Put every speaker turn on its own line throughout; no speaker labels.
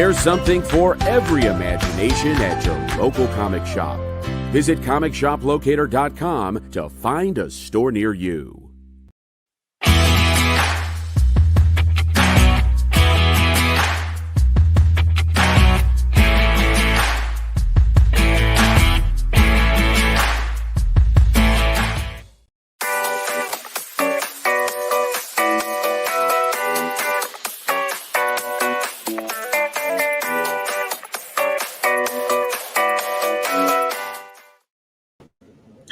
There's something for every imagination at your local comic shop. Visit ComicShopLocator.com to find a store near you.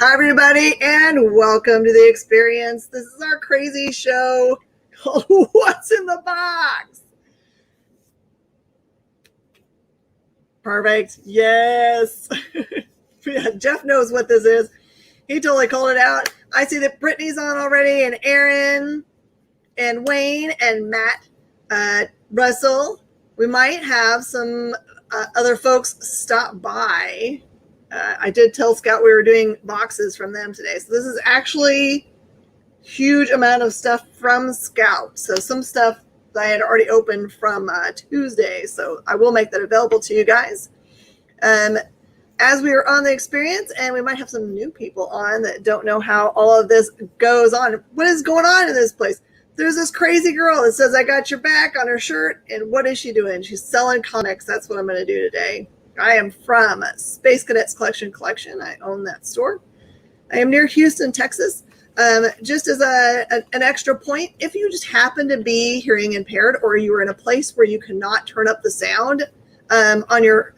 Hi, everybody, and welcome to The Experience. This is our crazy show called What's in the Box? Perfect. Yes. Yeah, Jeff knows what this is. He totally called it out. I see that Brittany's on already, and Aaron, and Wayne, and Matt, Russell. We might have some other folks stop by. I did tell Scout we were doing boxes from them today. So this is actually huge amount of stuff from Scout. So some stuff that I had already opened from Tuesday. So I will make that available to you guys. As we are on The Experience, and we might have some new people on that don't know how all of this goes on. What is going on in this place? There's this crazy girl that says, "I got your back" on her shirt. And what is she doing? She's selling comics. That's what I'm going to do today. I am from Space Cadets Collection. I own that store. I am near Houston, Texas. Just as an extra point, if you just happen to be hearing impaired or you are in a place where you cannot turn up the sound on your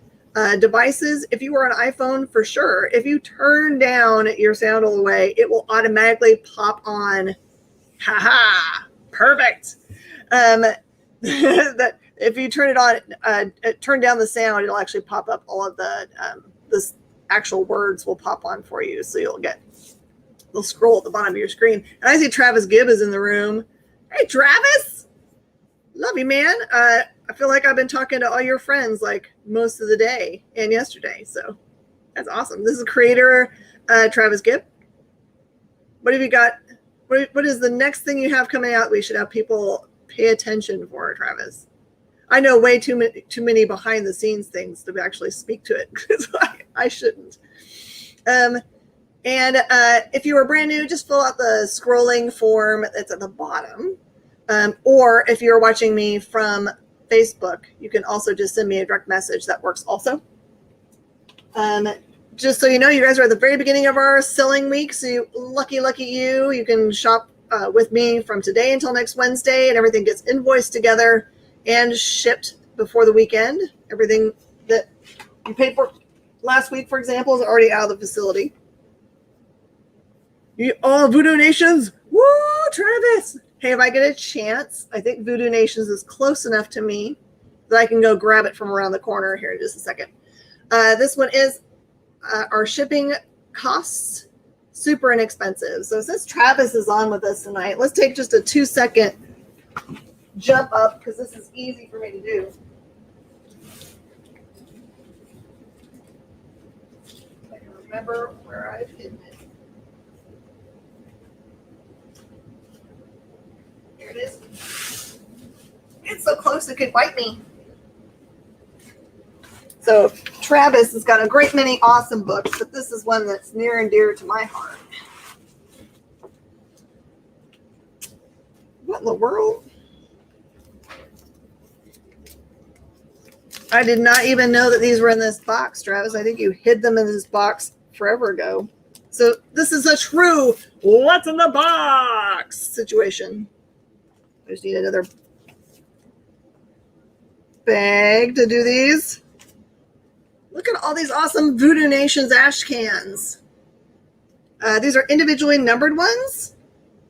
devices, if you are an iPhone, for sure, if you turn down your sound all the way, it will automatically pop on. Haha, perfect. That if you turn it on, turn down the sound, it'll actually pop up all of the actual words will pop on for you. So they'll scroll at the bottom of your screen. And I see Travis Gibb is in the room. Hey, Travis, love you, man. I feel like I've been talking to all your friends like most of the day and yesterday. So that's awesome. This is creator Travis Gibb. What have you got? What is the next thing you have coming out? We should have people pay attention for, Travis. I know way too many behind the scenes things to actually speak to it, because I shouldn't. And if you are brand new, just fill out the scrolling form that's at the bottom. Or if you're watching me from Facebook, you can also just send me a direct message. That works also. Just so you know, you guys are at the very beginning of our selling week. So lucky you. You can shop with me from today until next Wednesday, and everything gets invoiced together and shipped before the weekend. Everything that you paid for last week, for example, is already out of the facility. Voodoo Nations! Woo, Travis! Hey, if I get a chance, I think Voodoo Nations is close enough to me that I can go grab it from around the corner here in just a second. This one is our shipping costs, super inexpensive. So since Travis is on with us tonight, let's take just a 2-second jump up, because this is easy for me to do. I can remember where I've hidden it. Here it is. It's so close it could bite me. So Travis has got a great many awesome books, but this is one that's near and dear to my heart. What in the world? I did not even know that these were in this box, Travis. I think you hid them in this box forever ago. So this is a true what's in the box situation. I just need another bag to do these. Look at all these awesome Voodoo Nations ash cans. These are individually numbered ones.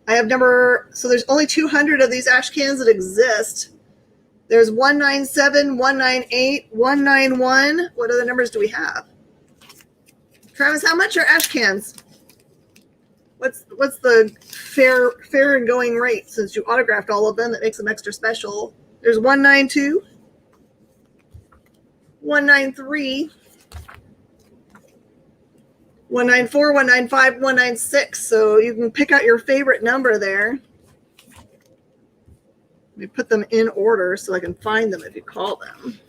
So there's only 200 of these ash cans that exist. There's 197, 198, 191. What other numbers do we have? Travis, how much are ash cans? What's the fair and going rate, since you autographed all of them? That makes them extra special. There's 192, 193, 194, 195, 196. So you can pick out your favorite number there. Let me put them in order so I can find them if you call them.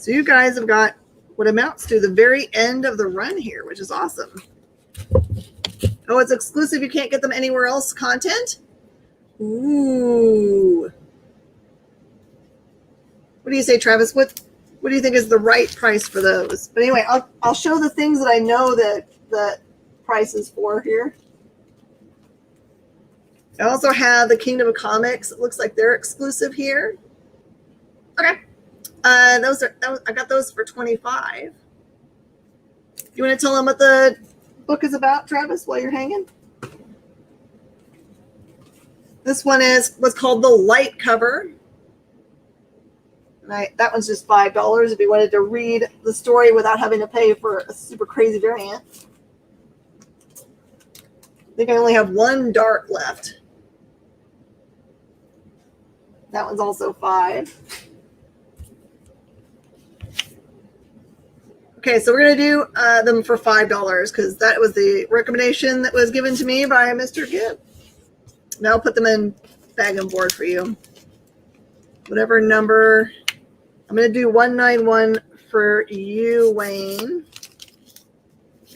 So you guys have got what amounts to the very end of the run here, which is awesome. Oh, it's exclusive. You can't get them anywhere else content? Ooh. What do you say, Travis? What do you think is the right price for those? But anyway, I'll show the things that I know that the prices for here. I also have the Kingdom of Comics. It looks like they're exclusive here. Okay. I got those for $25. You want to tell them what the book is about, Travis, while you're hanging? This one was called The Light Cover. And that one's just $5 if you wanted to read the story without having to pay for a super crazy variant. I think I only have one dark left. That one's also $5. Okay, so we're going to do them for $5 because that was the recommendation that was given to me by Mr. Gibb. Now I'll put them in bag and board for you. Whatever number. I'm going to do 191 for you, Wayne.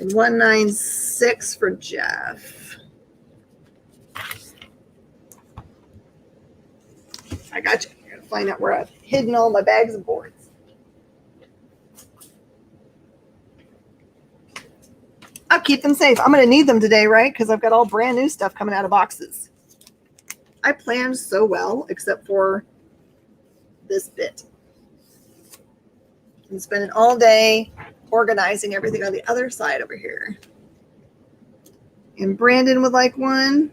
And 196 for Jeff. I got you. I'm going to find out where I've hidden all my bags and boards. I'll keep them safe. I'm going to need them today, right? Because I've got all brand new stuff coming out of boxes. I planned so well, except for this bit. I'm spending all day organizing everything on the other side over here. And Brandon would like one.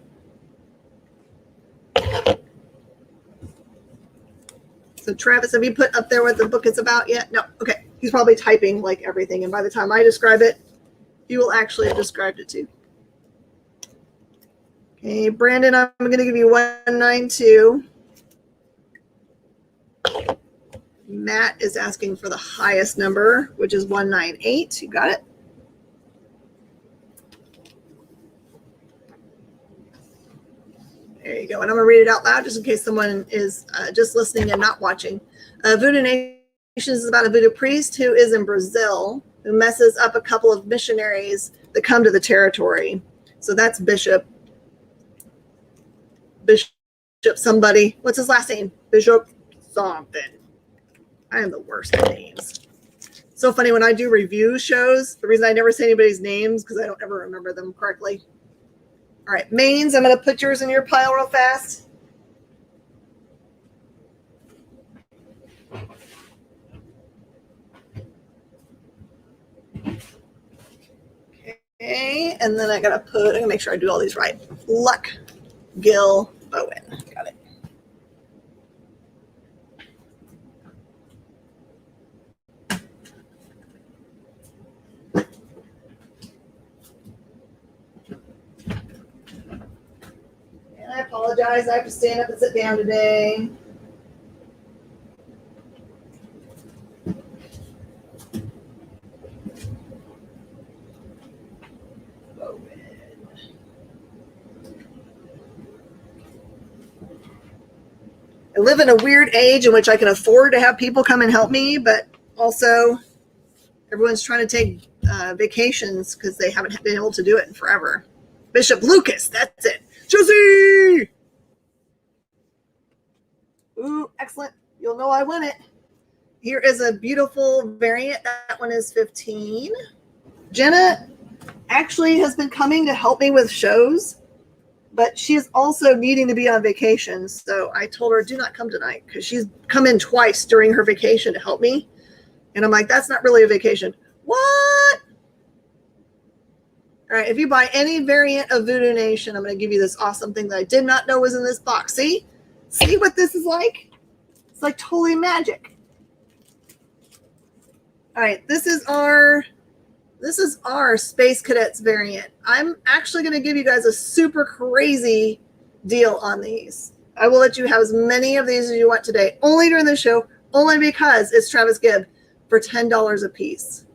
So Travis, have you put up there what the book is about yet? No. Okay. He's probably typing like everything. And by the time I describe it, you will actually have described it too. Okay, Brandon, I'm going to give you 192. Matt is asking for the highest number, which is 198. You got it? There you go. And I'm going to read it out loud just in case someone is just listening and not watching. Voodoo Nations is about a voodoo priest who is in Brazil who messes up a couple of missionaries that come to the territory. So that's Bishop somebody. What's his last name? Bishop something. I am the worst at names. So funny when I do review shows. The reason I never say anybody's names because I don't ever remember them correctly. All right, Mains, I'm going to put yours in your pile real fast. Okay, and then I'm going to make sure I do all these right. Luck, Gil, Bowen. Got it. And I apologize. I have to stand up and sit down today. I live in a weird age in which I can afford to have people come and help me, but also everyone's trying to take vacations because they haven't been able to do it in forever. Bishop Lucas, that's it. Josie! Ooh, excellent. You'll know I won it. Here is a beautiful variant. That one is 15. Jenna actually has been coming to help me with shows, but she is also needing to be on vacation. So I told her, do not come tonight because she's come in twice during her vacation to help me. And I'm like, that's not really a vacation. What? All right, if you buy any variant of Voodoo Nation, I'm going to give you this awesome thing that I did not know was in this box. See? See what this is like? It's like totally magic. All right, this is our Space Cadets variant. I'm actually going to give you guys a super crazy deal on these. I will let you have as many of these as you want today, only during the show, only because it's Travis Gibb for $10 a piece.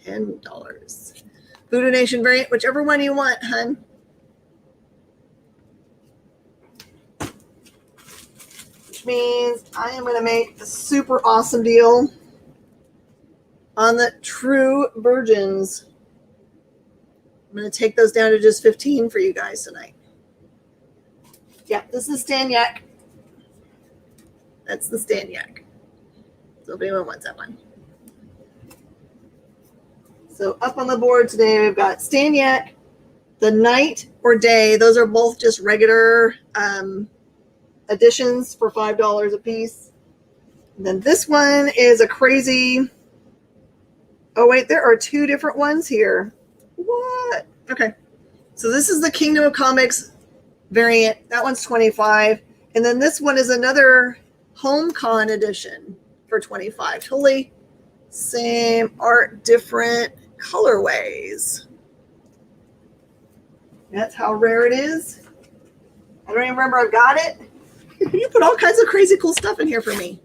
$10. Voodoo Nation variant, whichever one you want, hun. Which means I am going to make a super awesome deal. On the True Virgins, I'm going to take those down to just 15 for you guys tonight. Yeah, this is Staniak. That's the Staniak. So if anyone wants that one. So up on the board today, we've got Staniak, the Night or Day. Those are both just regular editions for $5 a piece. And then this one is a crazy. Oh, wait, there are two different ones here. What? Okay. So this is the Kingdom of Comics variant. That one's 25. And then this one is another HomeCon edition for 25. Totally same art, different colorways. That's how rare it is. I don't even remember I've got it. You put all kinds of crazy cool stuff in here for me.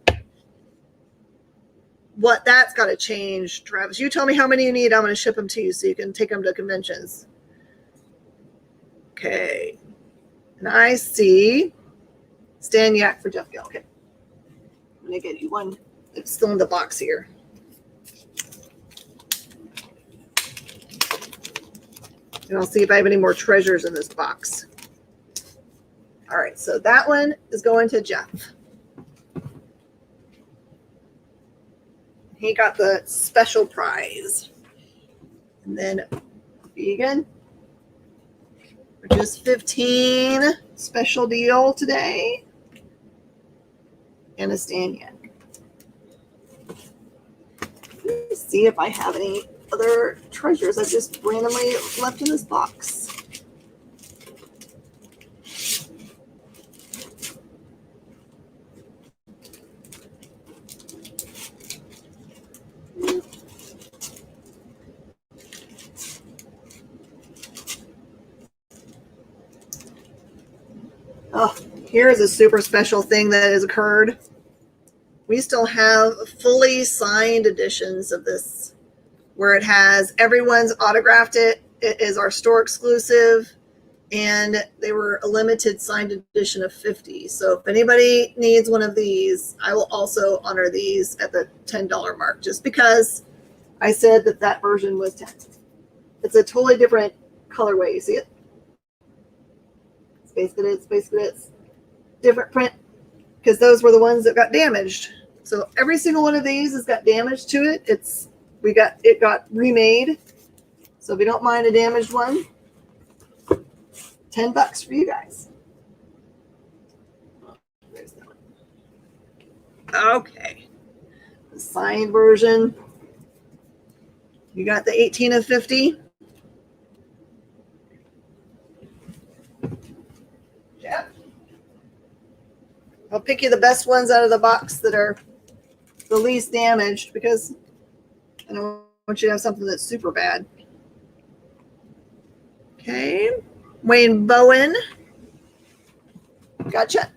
What? That's got to change, Travis. You tell me how many you need. I'm going to ship them to you so you can take them to conventions. Okay. And I see Staniak for Jeff Gill. Okay. I'm going to get you one. It's still in the box here. And I'll see if I have any more treasures in this box. All right. So that one is going to Jeff. He got the special prize. And then Vegan for just 15, special deal today. And a Staniak. Let me see if I have any other treasures I just randomly left in this box. Oh, here's a super special thing that has occurred. We still have fully signed editions of this where it has everyone's autographed it. It is our store exclusive, and they were a limited signed edition of 50. So if anybody needs one of these, I will also honor these at the $10 mark, just because I said that version was 10. It's a totally different colorway. You see it? Space Cadets, different print, because those were the ones that got damaged. So every single one of these has got damage to it. It got remade. So if you don't mind a damaged one, $10 for you guys. There's that one. Okay. The signed version. You got the 18 of 50. Yeah. I'll pick you the best ones out of the box that are the least damaged, because I don't want you to have something that's super bad. Okay. Wayne Bowen. Gotcha.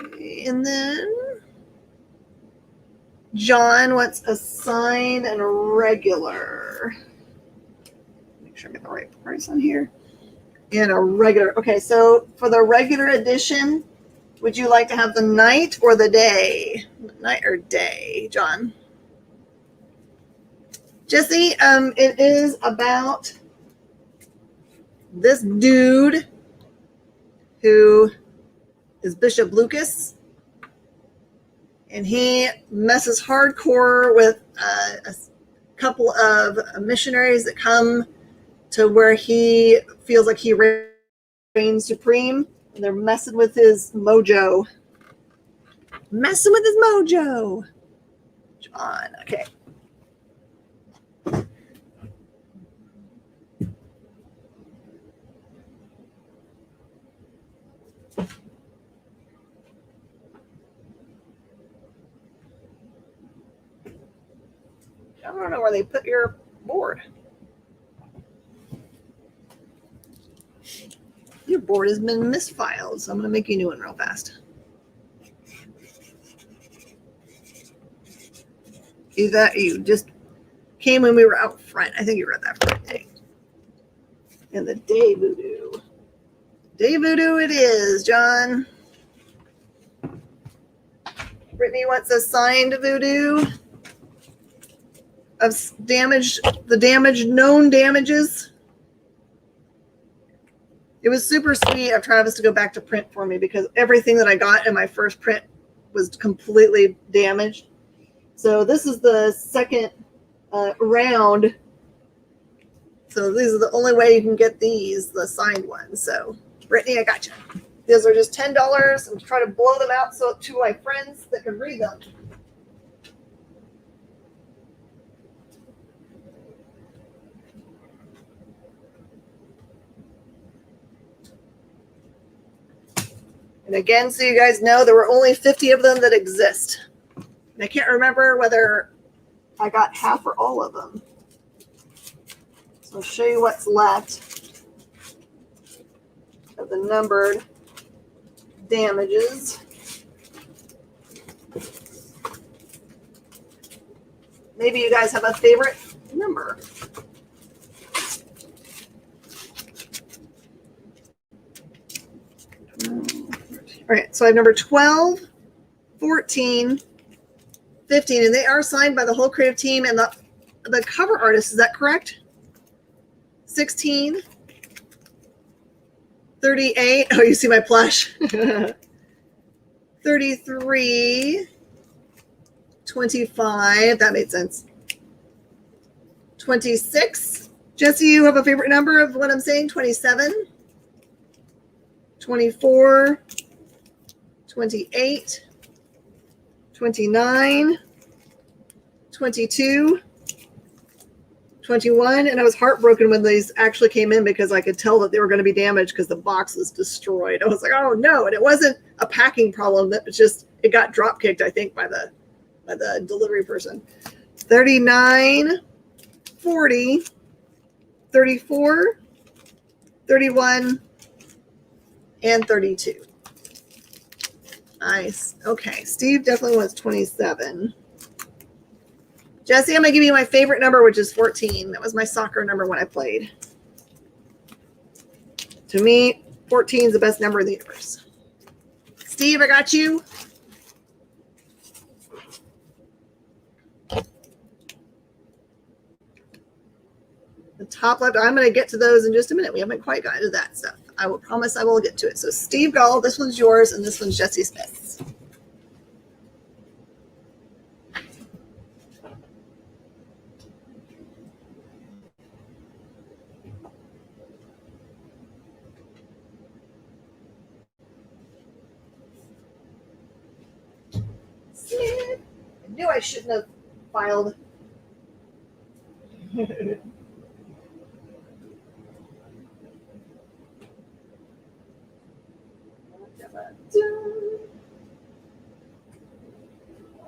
Okay, and then John wants a sign and a regular. Make sure I get the right price on here. And a regular. Okay, so for the regular edition, would you like to have the night or the day? Night or day, John? Jesse, it is about this dude who is Bishop Lucas, and he messes hardcore with a couple of missionaries that come to where he feels like he reigns supreme, and they're messing with his mojo. Messing with his mojo. John, okay. I don't know where they put your board. Your board has been misfiled, so I'm going to make you a new one real fast. You just came when we were out front. I think you read that for the day. And the day voodoo. Day voodoo it is, John. Brittany wants a signed voodoo of the known damages. It was super sweet of Travis to go back to print for me because everything that I got in my first print was completely damaged. So this is the second round. So these are the only way you can get these, the signed ones. So Brittany, I got you. These are just $10. I'm trying to blow them out so to my friends that can read them. And again, so you guys know, there were only 50 of them that exist. And I can't remember whether I got half or all of them. So I'll show you what's left of the numbered damages. Maybe you guys have a favorite number. All right, so I have number 12, 14, 15, and they are signed by the whole creative team and the cover artist. Is that correct? 16, 38. Oh, you see my plush. 33, 25. That made sense. 26. Jesse, you have a favorite number of what I'm saying? 27, 24, 28, 29, 22, 21, and I was heartbroken when these actually came in because I could tell that they were going to be damaged because the box was destroyed. I was like, oh no, and it wasn't a packing problem. That was just, it got drop kicked, I think, by the delivery person. 39, 40, 34, 31, and 32. Nice. Okay, Steve definitely wants 27. Jesse, I'm going to give you my favorite number, which is 14. That was my soccer number when I played. To me, 14 is the best number in the universe. Steve, I got you. The top left, I'm going to get to those in just a minute. We haven't quite gotten to that stuff. I will promise I will get to it. So Steve Gall, this one's yours, and this one's Jesse Smith's. I knew I shouldn't have filed.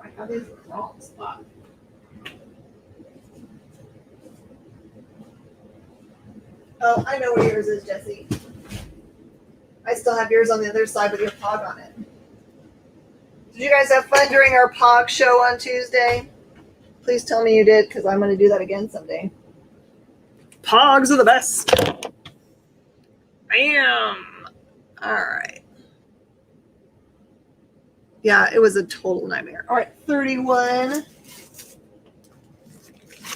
I have these in the wrong spot. Oh, I know where yours is, Jesse. I still have yours on the other side with your POG on it. Did you guys have fun during our POG show on Tuesday? Please tell me you did, because I'm going to do that again someday. POGs are the best. Bam. All right. Yeah, it was a total nightmare. All right, 31.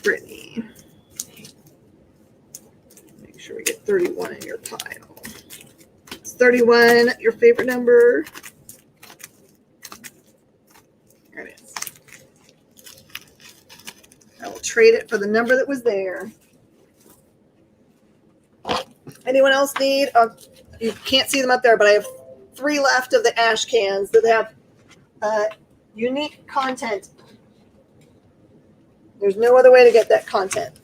Brittany. Make sure we get 31 in your pile. It's 31, your favorite number. There it is. I will trade it for the number that was there. Anyone else need? You can't see them up there, but I have 3 left of the ash cans that have unique content. There's no other way to get that content.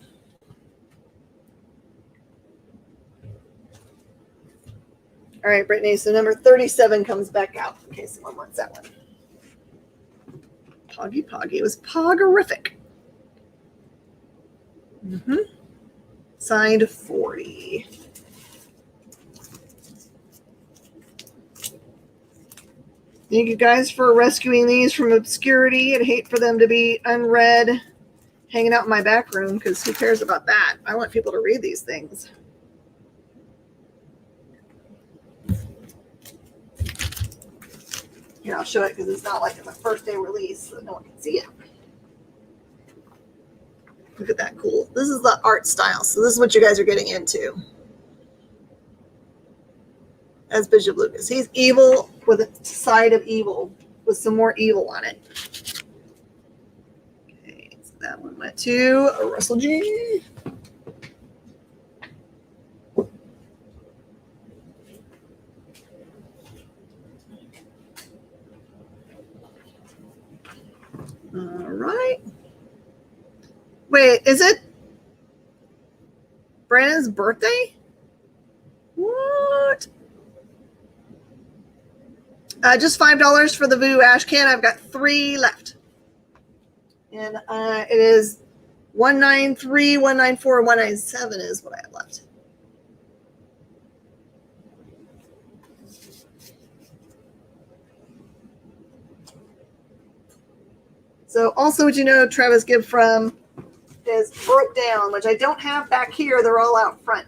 All right, Brittany, so number 37 comes back out in case someone wants that one. Poggy Poggy. It was Poggerific. Signed 40. Thank you guys for rescuing these from obscurity. I'd hate for them to be unread, hanging out in my back room, because who cares about that? I want people to read these things. Here, I'll show it because it's not like it's a first day release, so no one can see it. Look at that cool. This is the art style. So this is what you guys are getting into. As Bishop Lucas. He's evil with a side of evil, with some more evil on it. Okay, so that one went to Russell G. All right. Wait, is it Brandon's birthday? What? Just $5 for the Voodoo Ash Can. I've got 3 left. And it is 193, 194, and 197 is what I have left. So also what you know, Travis Gibb from is Broke Down, which I don't have back here. They're all out front.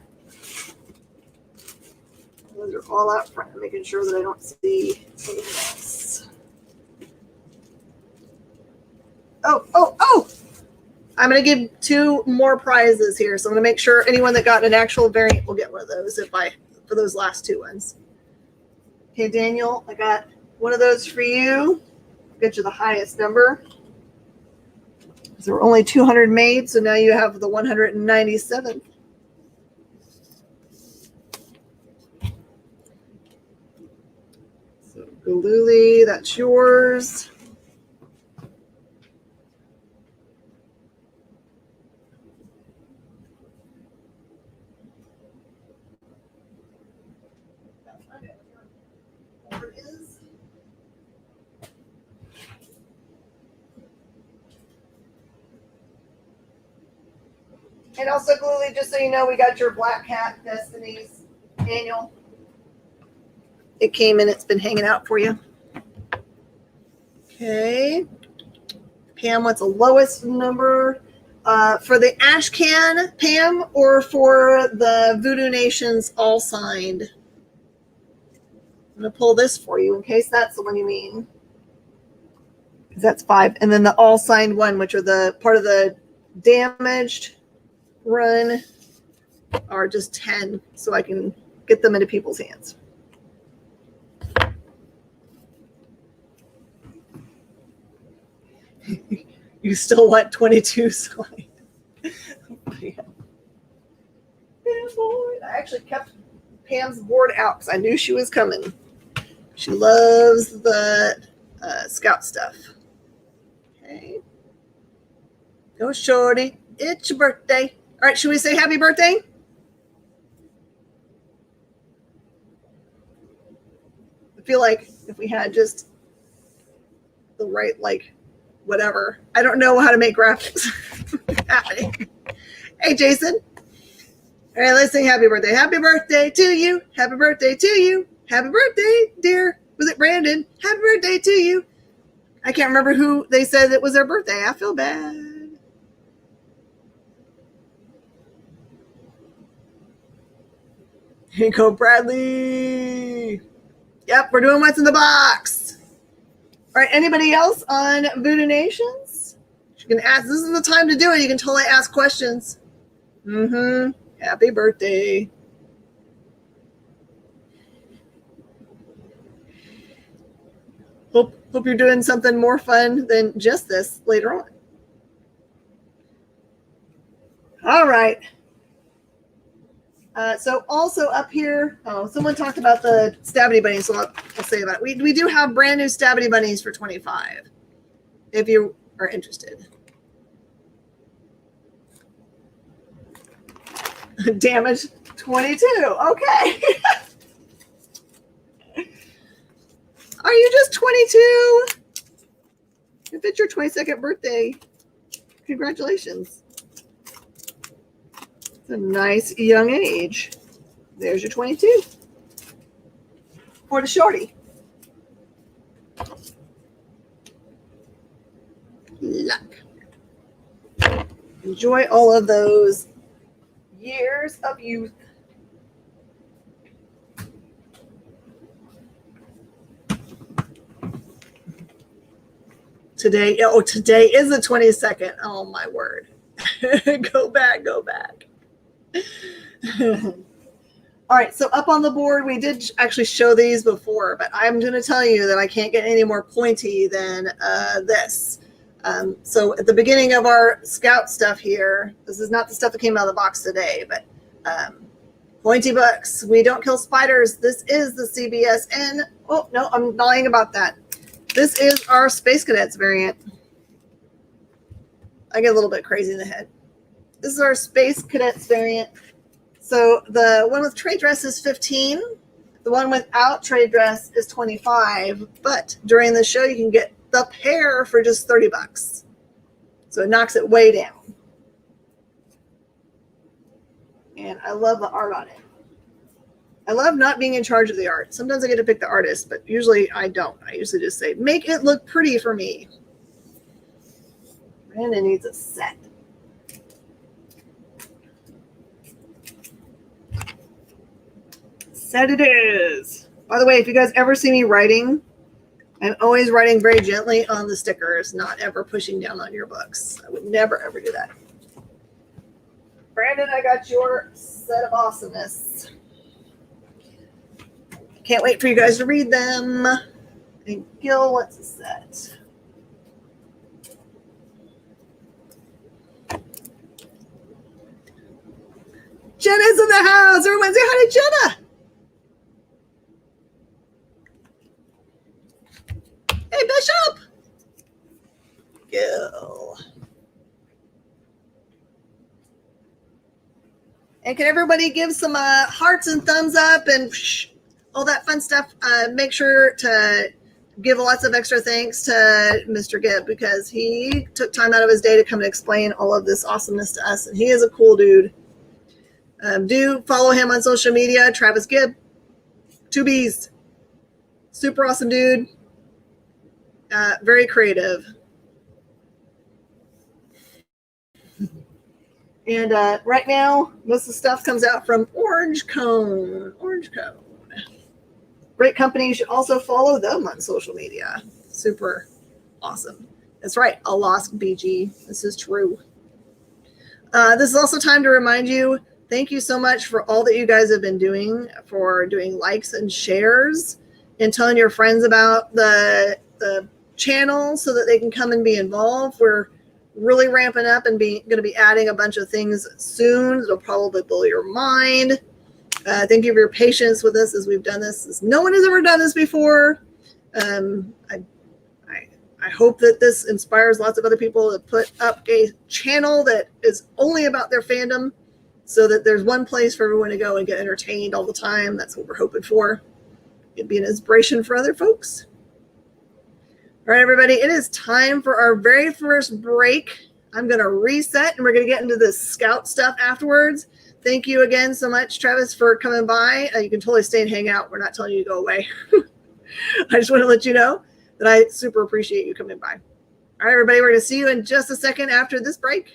Those are all out front. I'm making sure that I don't see anything else. Oh! I'm going to give 2 more prizes here. So I'm going to make sure anyone that got an actual variant will get one of those for those last 2 ones. Okay, Daniel, I got one of those for you. I'll get you the highest number. There were only 200 made, so now you have the 197th. So Galooly, that's yours. There it is. And also, Galooly, just so you know, we got your Black Cat Destinies annual. It came in, it's been hanging out for you. Okay. Pam, what's the lowest number? For the Ash Can, Pam, or for the Voodoo Nations all signed? I'm going to pull this for you in case that's the one you mean. Because that's 5. And then the all signed one, which are the part of the damaged run, are just 10. So I can get them into people's hands. You still want 22 signed. Yeah, boy. I actually kept Pam's board out because I knew she was coming. She loves the scout stuff. Okay. Go, shorty. It's your birthday. All right, should we say happy birthday? I feel like if we had just the right, whatever. I don't know how to make graphics happening. Hey, Jason. All right, let's sing happy birthday. Happy birthday to you. Happy birthday to you. Happy birthday, dear. Was it Brandon? Happy birthday to you. I can't remember who they said it was their birthday. I feel bad. Here you go, Bradley. Yep, we're doing what's in the box. All right, anybody else on Voodoo Nations? You can ask. This is the time to do it. You can totally ask questions. Happy birthday. Hope you're doing something more fun than just this later on. All right. So also up here, someone talked about the Stabity Bunnies, so I'll say about it. We do have brand new Stabity Bunnies for $25, if you are interested. Damage 22. Okay. Are you just 22? If it's your 22nd birthday, congratulations. It's a nice young age. There's your 22. For the shorty. Luck. Enjoy all of those years of youth. Today is the 22nd. Oh my word. Go back. All right, so up on the board, we did actually show these before, but I'm going to tell you that I can't get any more pointy than this. So at the beginning of our scout stuff here, this is not the stuff that came out of the box today, but pointy books. We don't kill spiders. This is the CBS. And, oh, no, I'm lying about that. This is our Space Cadets variant. I get a little bit crazy in the head. This is our Space Cadets variant. So the one with trade dress is 15. The one without trade dress is 25. But during the show, you can get the pair for just 30 bucks. So it knocks it way down. And I love the art on it. I love not being in charge of the art. Sometimes I get to pick the artist, but usually I don't. I usually just say, make it look pretty for me. Brandon needs a set. Set it is. By the way, if you guys ever see me writing, I'm always writing very gently on the stickers, not ever pushing down on your books. I would never, ever do that. Brandon, I got your set of awesomeness. Can't wait for you guys to read them. And Gil, what's a set? Jenna's in the house. Everyone say hi to Jenna. Hey, Bishop. Gil. And can everybody give some hearts and thumbs up and all that fun stuff? Make sure to give lots of extra thanks to Mr. Gibb because he took time out of his day to come and explain all of this awesomeness to us. And he is a cool dude. Do follow him on social media, Travis Gibb. 2 B's. Super awesome dude. Very creative. And right now, most of the stuff comes out from Orange Cone. Orange Cone. Great company. You should also follow them on social media. Super awesome. That's right. Alosk BG. This is true. This is also time to remind you, thank you so much for all that you guys have been doing, for doing likes and shares and telling your friends about the channel so that they can come and be involved. We're really ramping up and going to be adding a bunch of things soon. It'll probably blow your mind. Thank you for your patience with us as we've done this. No one has ever done this before. I hope that this inspires lots of other people to put up a channel that is only about their fandom so that there's one place for everyone to go and get entertained all the time. That's what we're hoping for. It'd be an inspiration for other folks. All right, everybody, it is time for our very first break. I'm going to reset, and we're going to get into the scout stuff afterwards. Thank you again so much, Travis, for coming by. You can totally stay and hang out. We're not telling you to go away. I just want to let you know that I super appreciate you coming by. All right, everybody, we're going to see you in just a second after this break.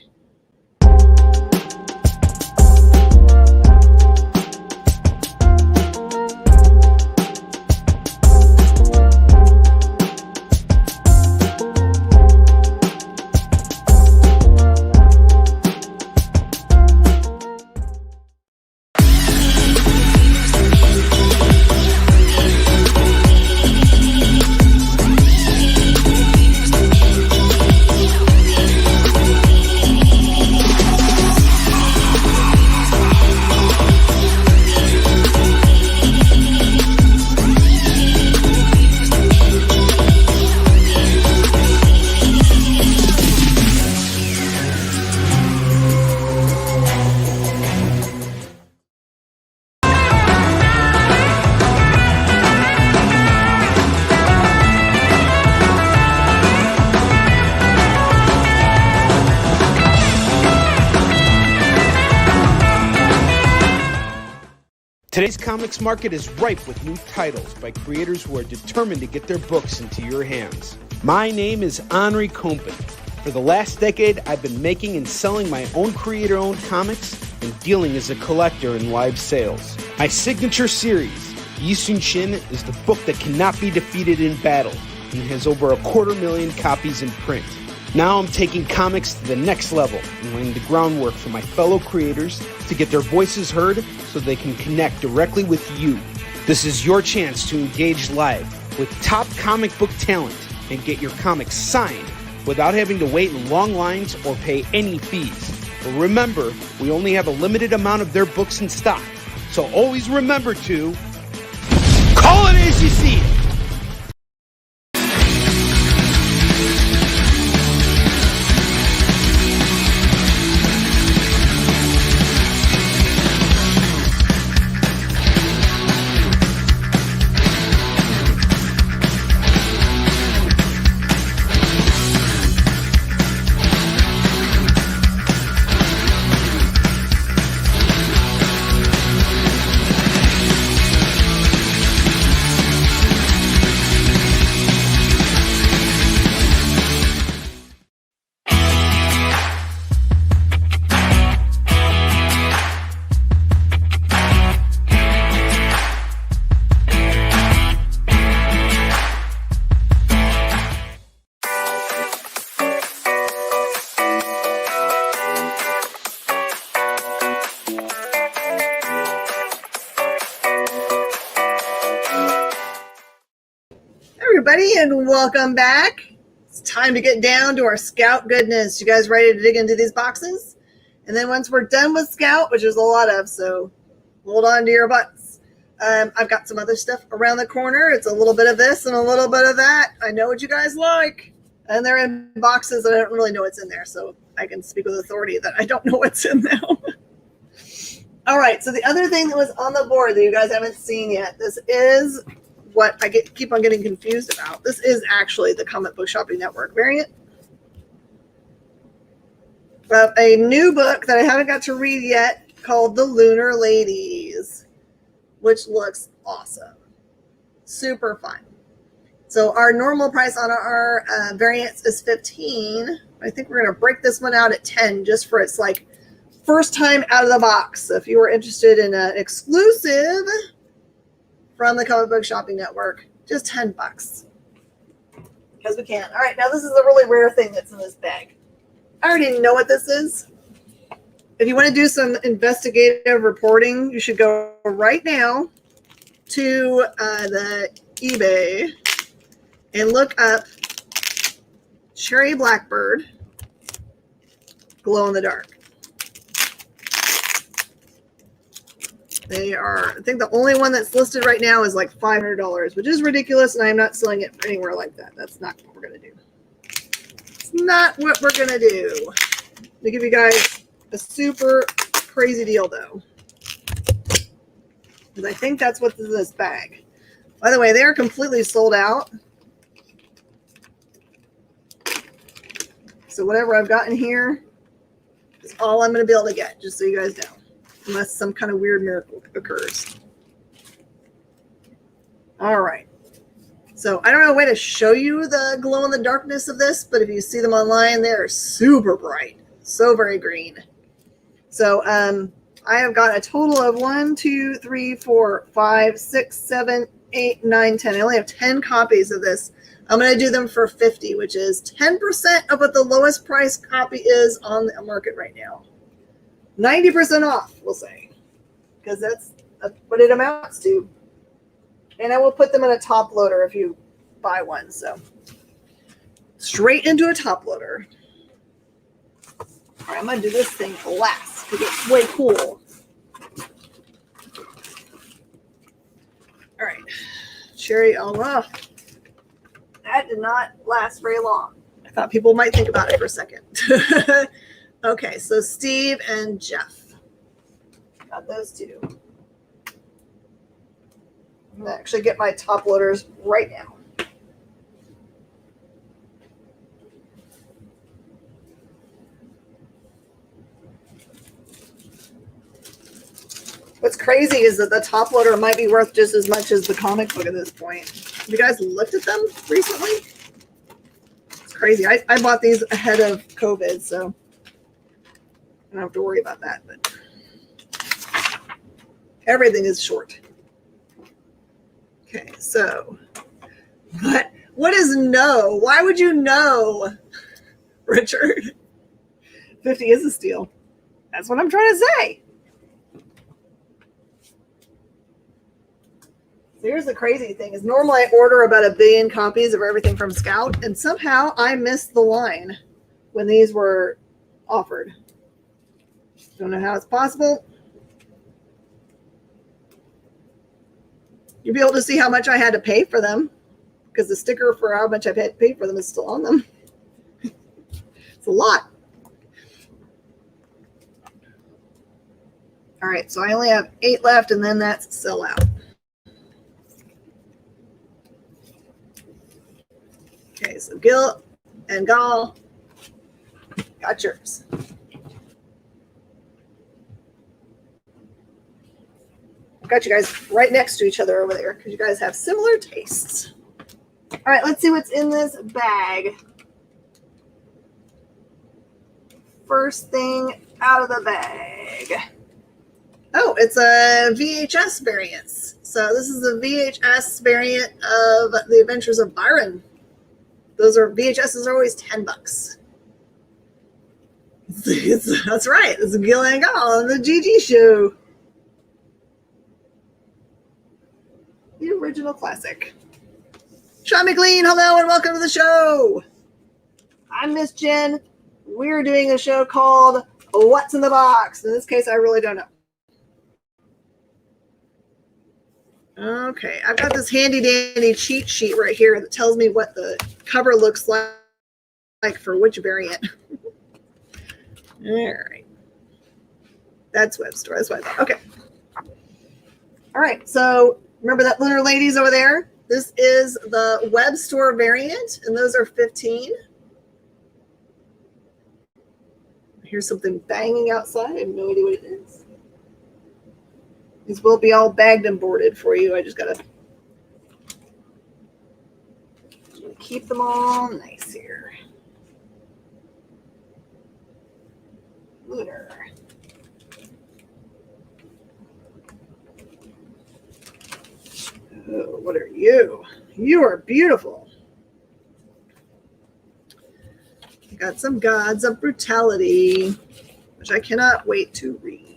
Today's comics market is ripe with new titles by creators who are determined to get their books into your hands. My name is Henri Compen. For the last decade, I've been making and selling my own creator-owned comics and dealing as a collector in live sales. My signature series, Yi Sun Shin, is the book that cannot be defeated in battle. and has over 250,000 copies in print. Now I'm taking comics to the next level and laying the groundwork for my fellow creators to get their voices heard so they can connect directly with you. This is your chance to engage live with top comic book talent and get your comics signed without having to wait in long lines or pay any fees. But remember, we only have a limited amount of their books in stock, so always remember to call it as you see it.
Everybody, and welcome back. It's time to get down to our Scout goodness. You guys ready to dig into these boxes? And then once we're done with Scout, which there's a lot of, so hold on to your butts. I've got some other stuff around the corner. It's a little bit of this and a little bit of that. I know what you guys like. And they're in boxes that I don't really know what's in there, so I can speak with authority that I don't know what's in them. All right, so the other thing that was on the board that you guys haven't seen yet, this is what I keep on getting confused about. This is actually the Comic Book Shopping Network variant of a new book that I haven't got to read yet called The Lunar Ladies, which looks awesome. Super fun. So our normal price on our variants is $15. I think we're going to break this one out at $10 just for its like first time out of the box. So if you were interested in an exclusive from the Comic Book Shopping Network, just $10 because we can. All right, now this is a really rare thing that's in this bag. I already know what this is. If you want to do some investigative reporting, you should go right now to the eBay and look up Cherry Blackbird glow in the dark. They are, I think the only one that's listed right now is like $500, which is ridiculous, and I am not selling it for anywhere like that. That's not what we're going to do. It's not what we're going to do. Let me give you guys a super crazy deal, though, because I think that's what's in this bag. By the way, they are completely sold out. So whatever I've got in here is all I'm going to be able to get, just so you guys know. Unless some kind of weird miracle occurs. All right. So I don't know a way to show you the glow in the darkness of this, but if you see them online, they're super bright. So very green. So I have got a total of 1, 2, 3, 4, 5, 6, 7, 8, 9, 10. I only have 10 copies of this. I'm going to do them for $50, which is 10% of what the lowest price copy is on the market right now. 90% off, we'll say, because that's what it amounts to. And I will put them in a top loader if you buy one. So straight into a top loader. All right, I'm going to do this thing last because it's way cool. All right. Cherry, that did not last very long. I thought people might think about it for a second. Okay, so Steve and Jeff. Got those two. I'm going to actually get my top loaders right now. What's crazy is that the top loader might be worth just as much as the comic book at this point. Have you guys looked at them recently? It's crazy. I bought these ahead of COVID, so I don't have to worry about that, but everything is short. Okay, so What is no? Why would you know, Richard? 50 is a steal. That's what I'm trying to say. So here's the crazy thing is normally I order about 1 billion copies of everything from Scout, and somehow I missed the line when these were offered. Don't know how it's possible. You'll be able to see how much I had to pay for them because the sticker for how much I paid for them is still on them. It's a lot. All right, so I only have 8 left, and then that's sell out. Okay, so Gil and Gall got yours. Got you guys right next to each other over there because you guys have similar tastes. All right, let's see what's in this bag. First thing out of the bag. Oh, it's a VHS variant. So this is a VHS variant of The Adventures of Byron. Those are VHSs are always $10. That's right. It's Gil and Gall on the GG show. The original classic. Sean McLean, hello and welcome to the show. I'm Miss Jen. We're doing a show called What's in the Box? In this case, I really don't know. Okay, I've got this handy dandy cheat sheet right here that tells me what the cover looks like for which variant. All right. That's web store. That's what I thought. Okay. All right, so remember that Lunar Ladies over there? This is the web store variant, and those are 15. Here's something banging outside. I have no idea what it is. These will be all bagged and boarded for you. I just gotta keep them all nice here. Lunar. Oh, what are you? You are beautiful. I got some Gods of Brutality, which I cannot wait to read.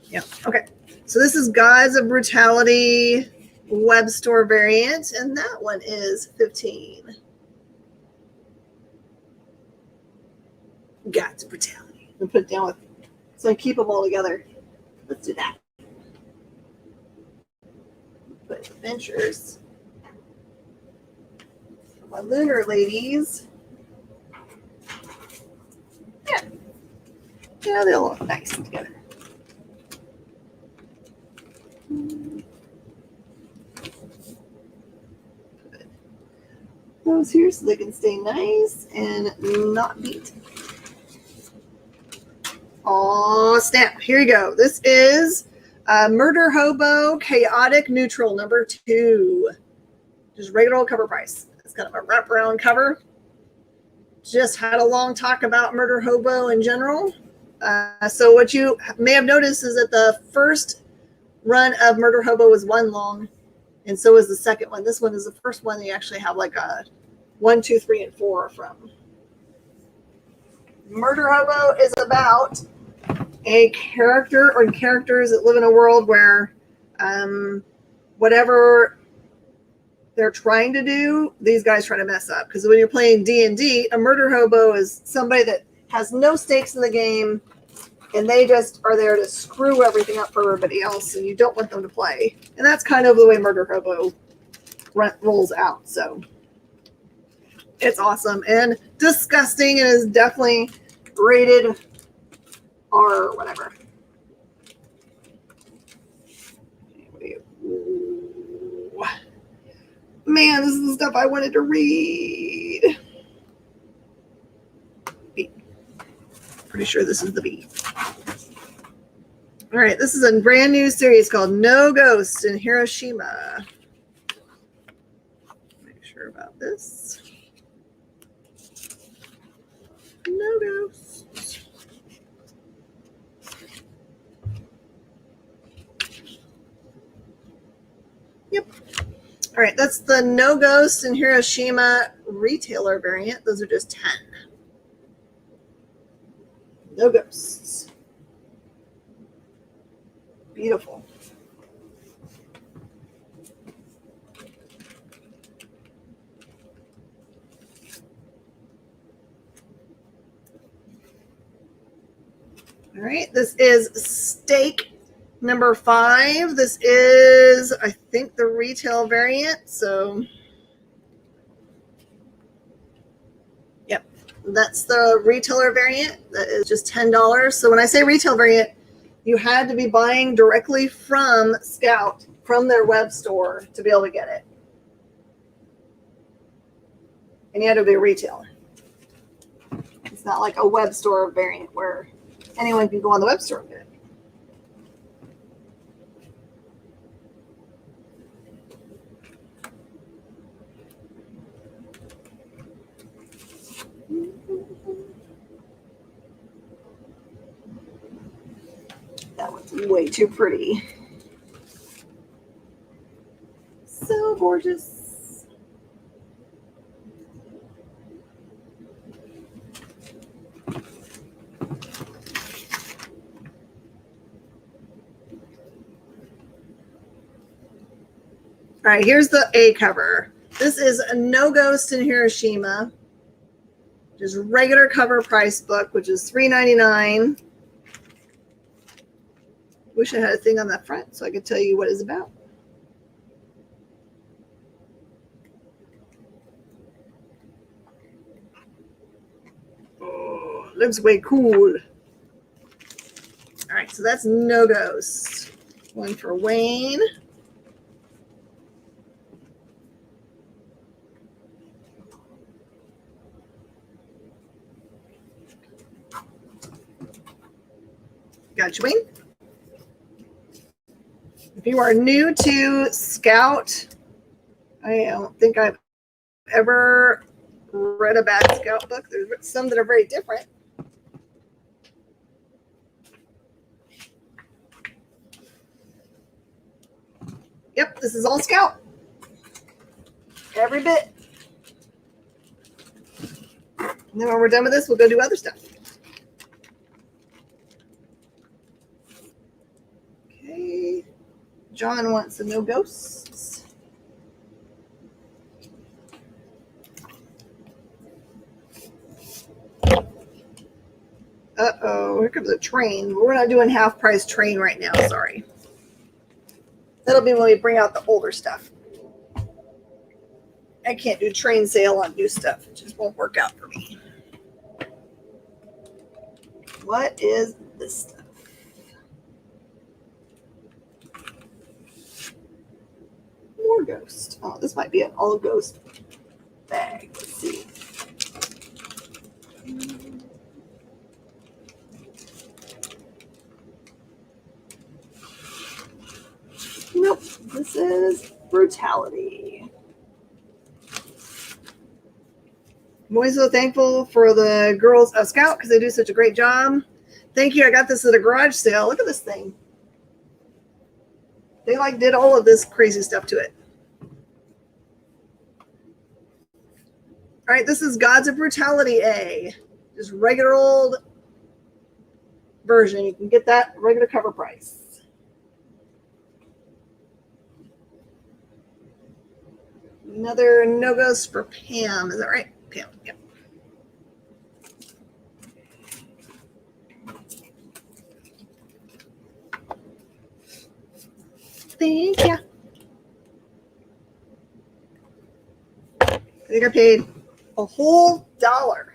Yeah, okay. So this is Gods of Brutality web store variant, and that one is 15. Gods of Brutality. I'm gonna put it down with so I keep them all together. Let's do that. Put Adventures. My Lunar Ladies. Yeah. Yeah, they'll look nice together. Put those here so they can stay nice and not beat. Oh, snap. Here you go. This is Murder Hobo Chaotic Neutral number 2. Just regular old cover price. It's kind of a wraparound cover. Just had a long talk about Murder Hobo in general. So what you may have noticed is that the first run of Murder Hobo was 1 long, and so is the second one. This one is the first one you actually have like a 1, 2, 3, and 4 from. Murder Hobo is about a character or characters that live in a world where whatever they're trying to do, these guys try to mess up. Because when you're playing D&D, a murder hobo is somebody that has no stakes in the game, and they just are there to screw everything up for everybody else, and you don't want them to play. And that's kind of the way Murder Hobo rolls out. So it's awesome and disgusting, and is definitely rated R or whatever. Ooh. Man, this is the stuff I wanted to read. B. Pretty sure this is the B. All right, this is a brand new series called No Ghost in Hiroshima. Make sure about this. No Ghost. Yep. All right, that's the No Ghost and Hiroshima retailer variant. Those are just 10. No Ghosts. Beautiful. All right, this is Steak number 5. This is, I think, the retail variant. So, yep, that's the retailer variant. That is just $10. So when I say retail variant, you had to be buying directly from Scout, from their web store, to be able to get it. And you had to be a retailer. It's not like a web store variant where anyone can go on the web store and get it. That one's way too pretty. So gorgeous. All right, here's the A cover. This is a No Ghost in Hiroshima. Just regular cover price book, which is $3.99. Wish I had a thing on that front so I could tell you what it's about. Oh, looks way cool. All right, so that's No Ghost. One for Wayne. Gotcha, Wayne. If you are new to Scout, I don't think I've ever read a bad Scout book. There's some that are very different. Yep, this is all Scout. Every bit. And then when we're done with this, we'll go do other stuff. Okay. John wants the No Ghosts. Uh-oh, here comes a train. We're not doing half price train right now, sorry. That'll be when we bring out the older stuff. I can't do train sale on new stuff. It just won't work out for me. What is this stuff? More Ghost. Oh, this might be an all Ghost bag. Let's see. Nope. This is Brutality. I'm always so thankful for the girls of Scout because they do such a great job. Thank you. I got this at a garage sale. Look at this thing. They did all of this crazy stuff to it. All right, this is Gods of Brutality A. Just regular old version. You can get that regular cover price. Another No Ghost for Pam. Is that right? Pam, yep. Thank you. I think I paid a whole $1.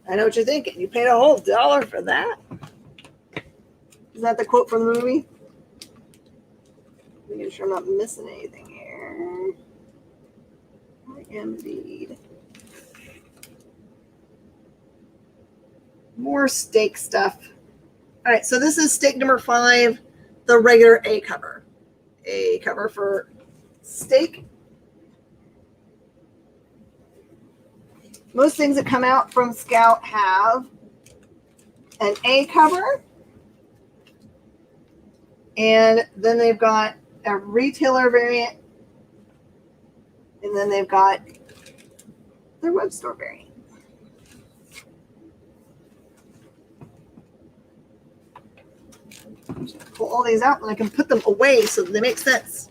I know what you're thinking. You paid a whole $1 for that? Is that the quote from the movie? Making sure I'm not missing anything here. I am indeed. More Steak stuff. All right, so this is Steak number 5, the regular A cover. A cover for Steak. Most things that come out from Scout have an A cover And then they've got a retailer variant. And then they've got their web store variant. I'm just gonna pull all these out and I can put them away so that they make sense.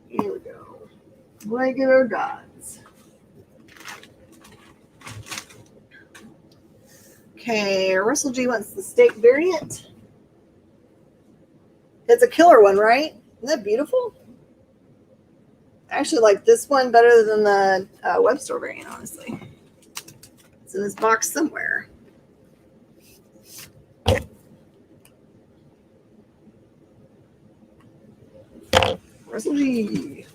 Here we go. Regular gods. Okay, Russell G wants the steak variant. It's a killer one, right? Isn't that beautiful? I actually like this one better than the web store variant, honestly. It's in this box somewhere. Russell G.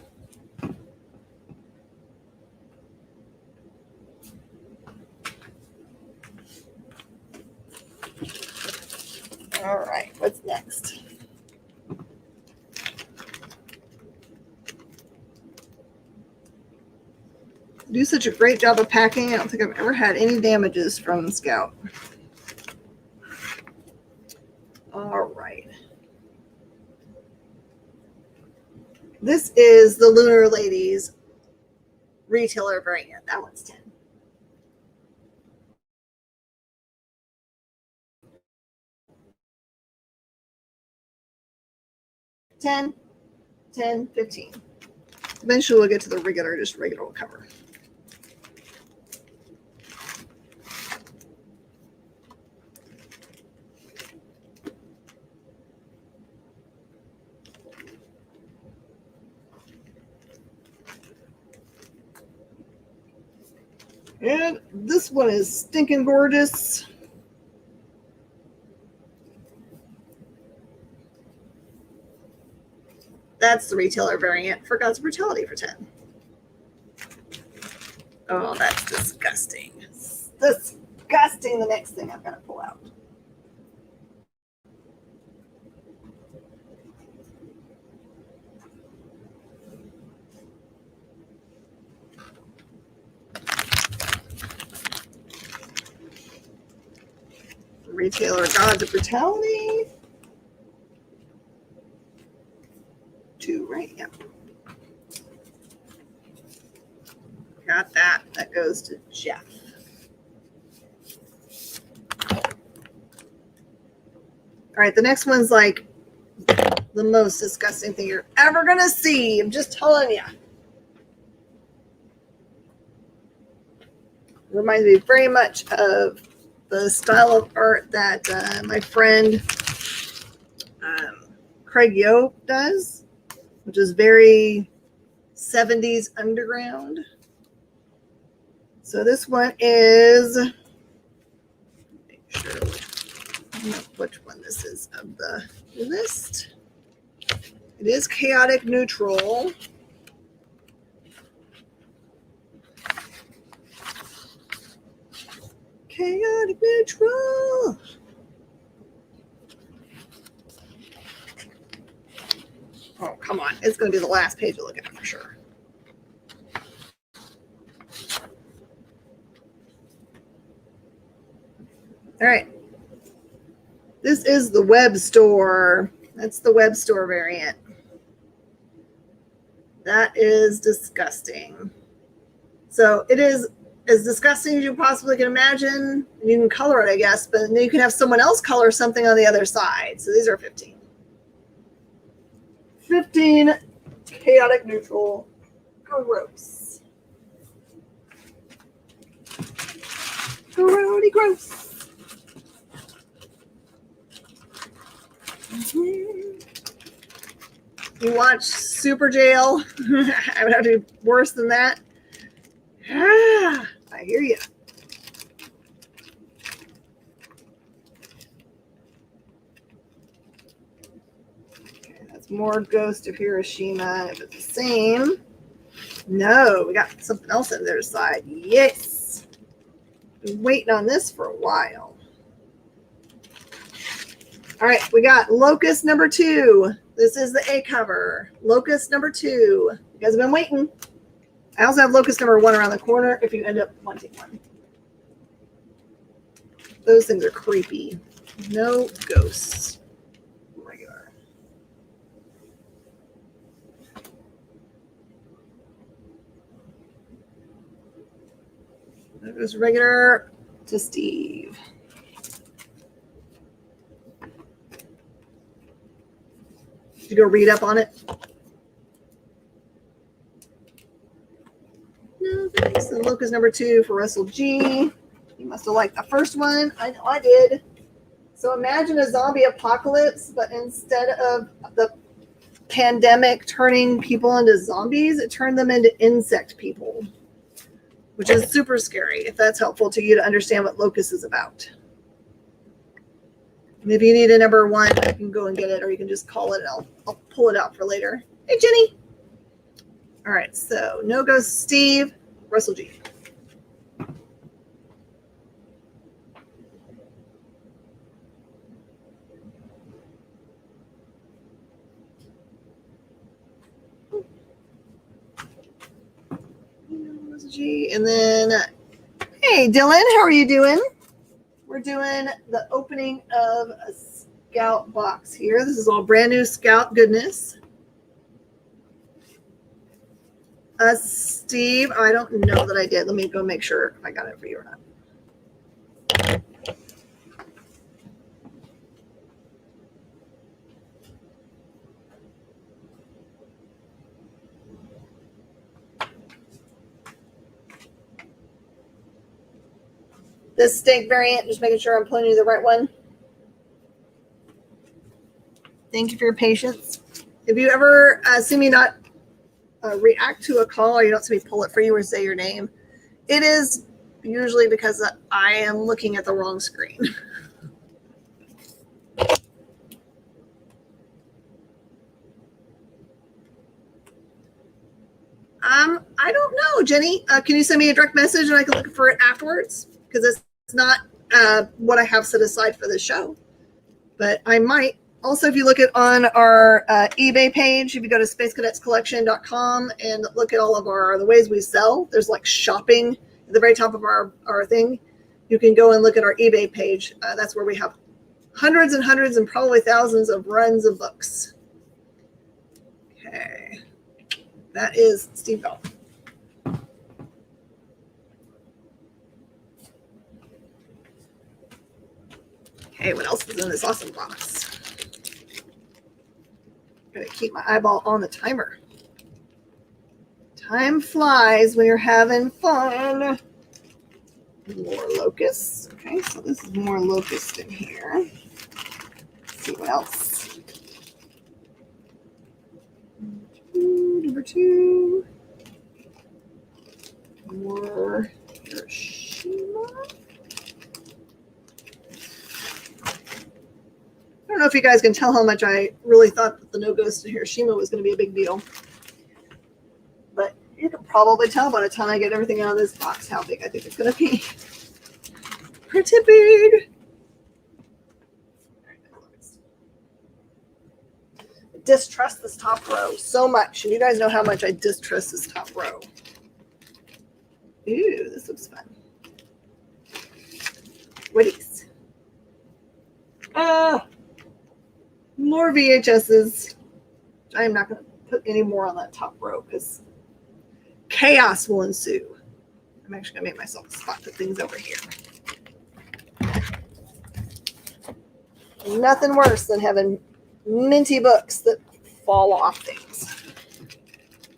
All right, what's next? Do such a great job of packing. I don't think I've ever had any damages from Scout. All right. This is the Lunar Ladies retailer variant. That one's 10. $10, $10, $15. Eventually we'll get to the regular cover. And this one is stinking gorgeous. That's the retailer variant for Gods of Brutality for 10. Oh, that's disgusting. It's disgusting. The next thing I've got to pull out. Retailer Gods of Brutality. 2, right? Yeah. Got that. That goes to Jeff. All right, the next one's like the most disgusting thing you're ever going to see. I'm just telling you. Reminds me very much of the style of art that my friend Craig Yoe does, which is very 70s underground. So this one is, make sure which one this is of the list. It is Chaotic Neutral. Chaotic Neutral. Oh, come on. It's going to be the last page to look at for sure. All right. This is the web store. That's the web store variant. That is disgusting. So it is as disgusting as you possibly can imagine. You can color it, I guess, but then you can have someone else color something on the other side. So these are 15. 15 Chaotic Neutral. Gross. Grody gross. You watch Super Jail. I would have to do worse than that. Ah, I hear you. Okay, that's more Ghost of Hiroshima. If it's the same. No, we got something else on the other side. Yes. Been waiting on this for a while. All right, we got Locust number 2. This is the A cover. Locust number 2. You guys have been waiting. I also have Locust number 1 around the corner if you end up wanting one. Those things are creepy. No ghosts. Regular. No ghosts regular to Steve. Did you go read up on it? No, thanks. And Luca's number 2 for Russell G. You must have liked the first one. I know I did. So imagine a zombie apocalypse, but instead of the pandemic turning people into zombies, it turned them into insect people, which is super scary, if that's helpful to you to understand what Locust is about. And if you need a number 1, you can go and get it, or you can just call it, and I'll pull it out for later. Hey, Jenny. All right, so no ghost Steve, Russell G. And then, hey, Dylan, how are you doing? We're doing the opening of a Scout box here. This is all brand new Scout goodness. Steve, I don't know that I did. Let me go make sure if I got it for you or not. This steak variant, just making sure I'm pulling you the right one. Thank you for your patience. If you ever see me not react to a call, or you don't see me pull it for you or say your name, it is usually because I am looking at the wrong screen. I don't know, Jenny. Can you send me a direct message and I can look for it afterwards? Because it's not what I have set aside for this show. But I might. Also, if you look at on our eBay page, if you go to spacecadetscollection.com and look at all of the ways we sell, there's like shopping at the very top of our thing. You can go and look at our eBay page. That's where we have hundreds and hundreds and probably thousands of runs of books. Okay. That is Steve Bell. Okay, what else is in this awesome box? Gotta keep my eyeball on the timer. Time flies when you're having fun. More locusts. Okay, so this is more locust in here. Let's see what else. Number 2. More Hiroshima. I don't know if you guys can tell how much I really thought that the No Ghost in Hiroshima was going to be a big deal. But you can probably tell by the time I get everything out of this box how big I think it's going to be. Pretty big. I distrust this top row so much. And you guys know how much I distrust this top row. Ooh, this looks fun. Witties. More VHSs. I am not going to put any more on that top row because chaos will ensue. I'm actually going to make myself a spot to put things over here. Nothing worse than having minty books that fall off things.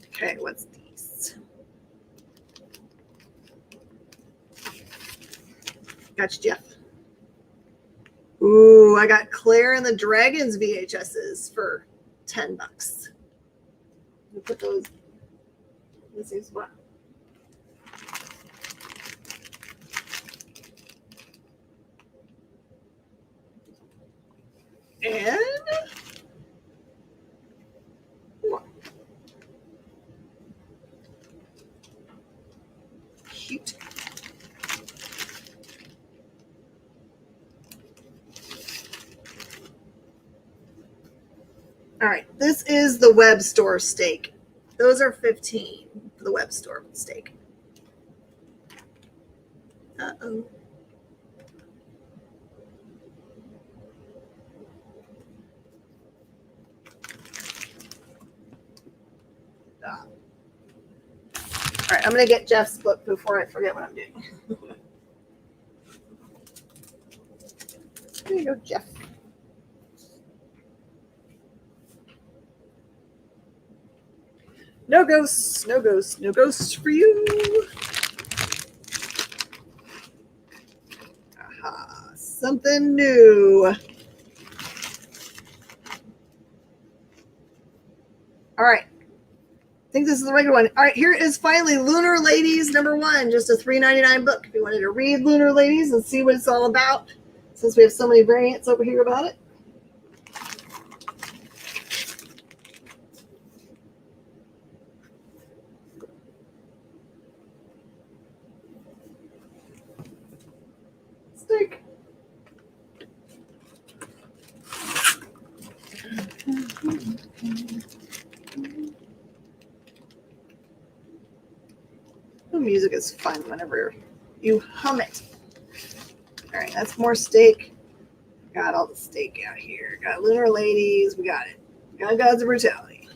Okay, what's these? Gotcha, Jeff. Ooh, I got Claire and the Dragons VHSs for $10. We'll put those in the same spot. And more. Cute. All right, this is the web store steak. Those are $15 for the web store steak. Uh-oh. All right, I'm going to get Jeff's book before I forget what I'm doing. There you go, Jeff. No ghosts, no ghosts, no ghosts for you. Aha, something new. All right. I think this is the regular one. All right, here is finally Lunar Ladies #1, just a $3.99 book. If you wanted to read Lunar Ladies and see what it's all about, since we have so many variants over here about it. Steak. The music is fun whenever you hum it. All right, that's more steak. Got all the steak out here. Got Lunar Ladies. We got it. Got Gods of Brutality.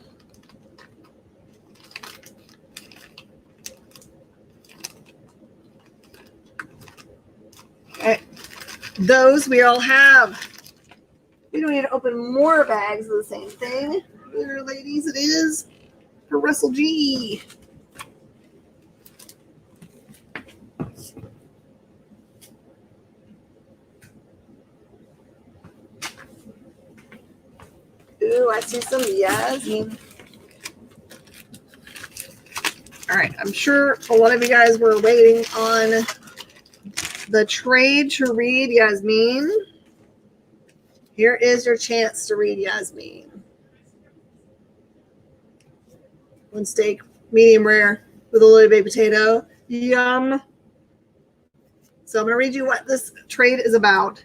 Okay, those we all have. We don't need to open more bags of the same thing. Lunar Ladies, it is for Russell G. Ooh, I see some Yasmin. All right, I'm sure a lot of you guys were waiting on the trade to read Yasmin. Here is your chance to read Yasmin. One steak, medium rare, with a little baked potato. Yum. So I'm going to read you what this trade is about.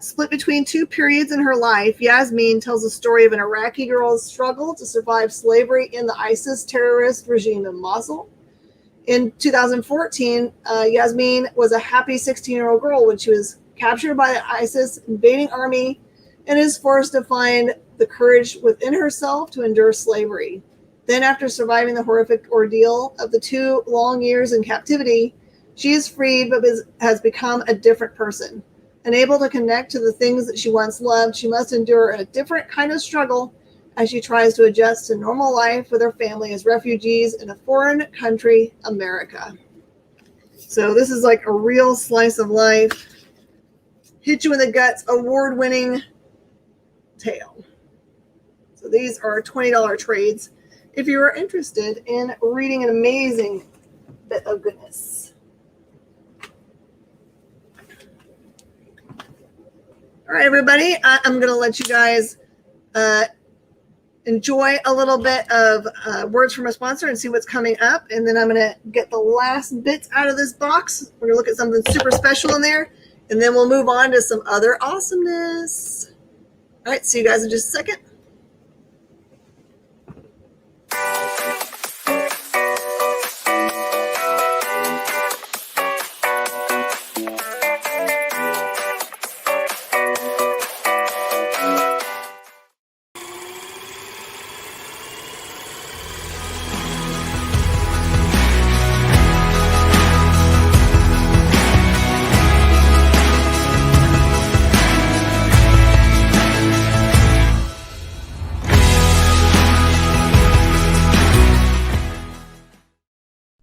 Split between two periods in her life, Yasmin tells the story of an Iraqi girl's struggle to survive slavery in the ISIS terrorist regime in Mosul. In 2014, Yasmin was a happy 16-year-old girl when she was captured by the ISIS invading army and is forced to find the courage within herself to endure slavery. Then, after surviving the horrific ordeal of the 2 long years in captivity, she is freed but has become a different person. Unable to connect to the things that she once loved, she must endure a different kind of struggle as she tries to adjust to normal life with her family as refugees in a foreign country, America. So this is like a real slice of life, hit you in the guts, award-winning tale. So these are $20 trades if you are interested in reading an amazing bit of goodness. All right, everybody, I'm going to let you guys enjoy a little bit of words from a sponsor and see what's coming up. And then I'm going to get the last bits out of this box. We're going to look at something super special in there. And then we'll move on to some other awesomeness. All right, see you guys in just a second.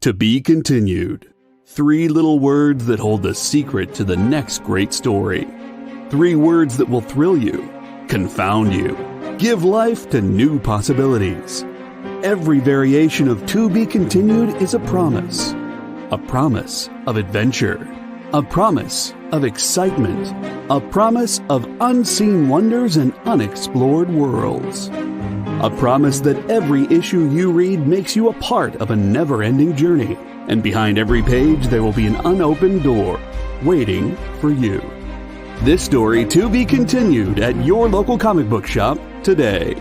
To be continued. 3 little words that hold the secret to the next great story. 3 words that will thrill you, confound you, give life to new possibilities. Every variation of To Be Continued is a promise of adventure, a promise of excitement, a promise of unseen wonders and unexplored worlds. A promise that every issue you read makes you a part of a never-ending journey. And behind every page, there will be an unopened door waiting for you. This story to be continued at your local comic book shop today.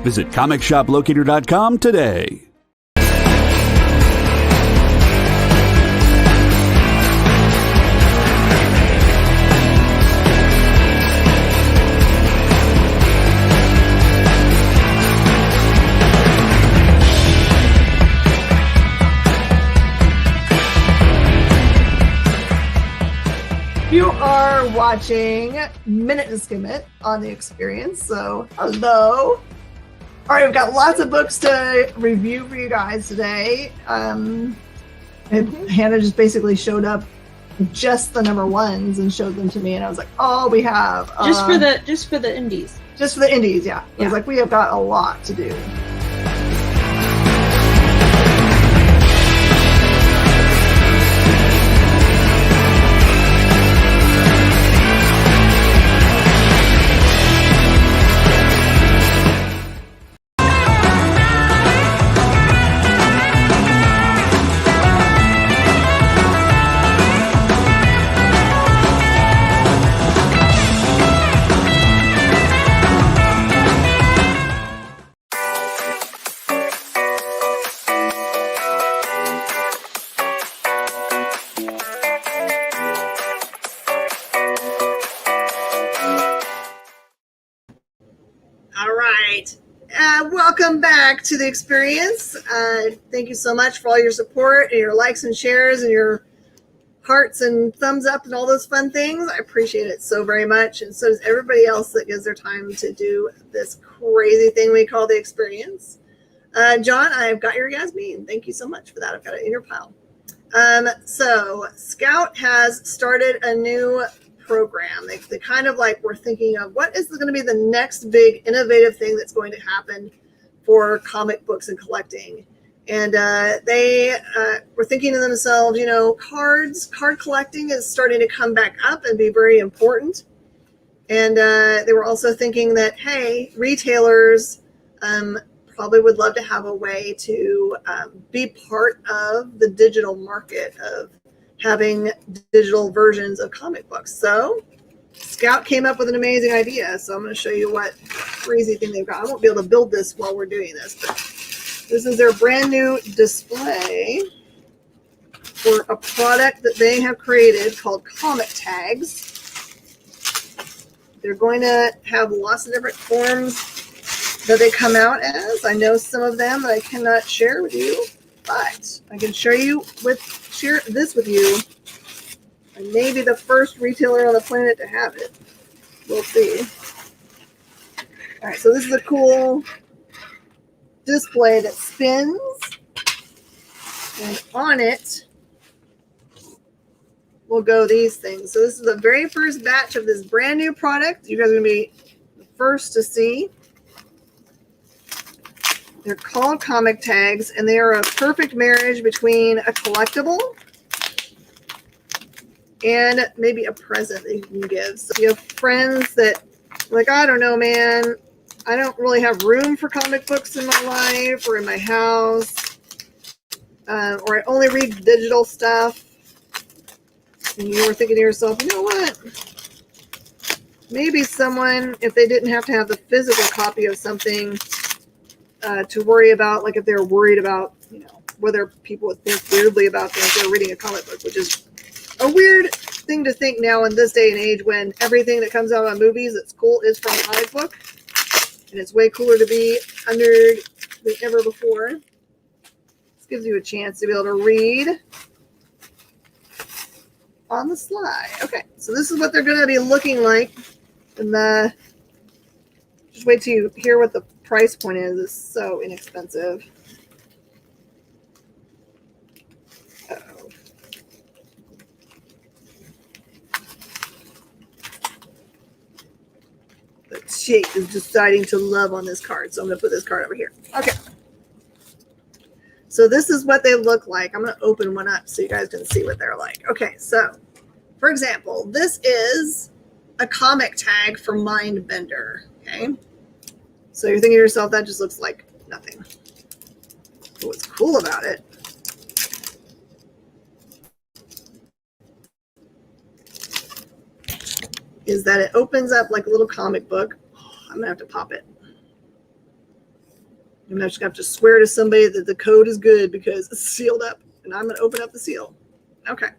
Visit ComicShopLocator.com today.
watching Minute to Skim It on The Experience. So, hello. All right, we've got lots of books to review for you guys today. And Hannah just basically showed up just the number ones and showed them to me, and I was like, oh, we have
just for the indies.
Just for the indies, yeah. I was like, we have got a lot to do. Welcome back to The Experience. Thank you so much for all your support and your likes and shares and your hearts and thumbs up and all those fun things. I appreciate it so very much. And so does everybody else that gives their time to do this crazy thing we call The Experience. John, I've got your Yasmin. Thank you so much for that. I've got it in your pile. So Scout has started a new program. They kind of like were thinking of what is going to be the next big innovative thing that's going to happen for comic books and collecting. And they were thinking to themselves, you know, card collecting is starting to come back up and be very important. And they were also thinking that, hey, retailers probably would love to have a way to be part of the digital market of having digital versions of comic books. So Scout came up with an amazing idea. So I'm going to show you what crazy thing they've got. I won't be able to build this while we're doing this, but this is their brand new display for a product that they have created called Comic Tags. They're going to have lots of different forms that they come out as. I know some of them that I cannot share with you, but I can share this with you. I may be the first retailer on the planet to have it. We'll see. All right, so this is a cool display that spins, and on it will go these things. So this is the very first batch of this brand new product. You guys are going to be the first to see. They're called Comic Tags, and they are a perfect marriage between a collectible and maybe a present that you can give. So if you have friends that, like, I don't know, man, I don't really have room for comic books in my life or in my house, or I only read digital stuff, and you were thinking to yourself, you know what? Maybe someone, if they didn't have to have the physical copy of something to worry about, like if they're worried about, you know, whether people would think weirdly about them if they're reading a comic book, which is a weird thing to think now in this day and age when everything that comes out on movies that's cool is from a comic book. And it's way cooler to be under than ever before. This gives you a chance to be able to read on the slide. Okay, so this is what they're going to be looking like. And just wait till you hear what the price point is. It's so inexpensive. Uh-oh. But Jake is deciding to love on this card, so I'm going to put this card over here. Okay. So this is what they look like. I'm going to open one up so you guys can see what they're like. Okay, so for example, this is a comic tag for Mindbender. Okay. So you're thinking to yourself, that just looks like nothing. But what's cool about it is that it opens up like a little comic book. I'm gonna have to pop it. I'm just gonna have to swear to somebody that the code is good because it's sealed up, and I'm gonna open up the seal. Okay.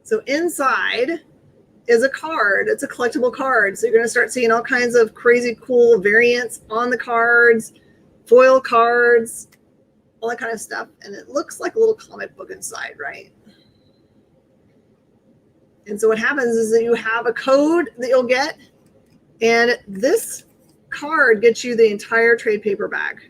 So inside is a card. It's a collectible card. So you're going to start seeing all kinds of crazy cool variants on the cards, foil cards, all that kind of stuff. And it looks like a little comic book inside, right? And so what happens is that you have a code that you'll get, and this card gets you the entire trade paperback.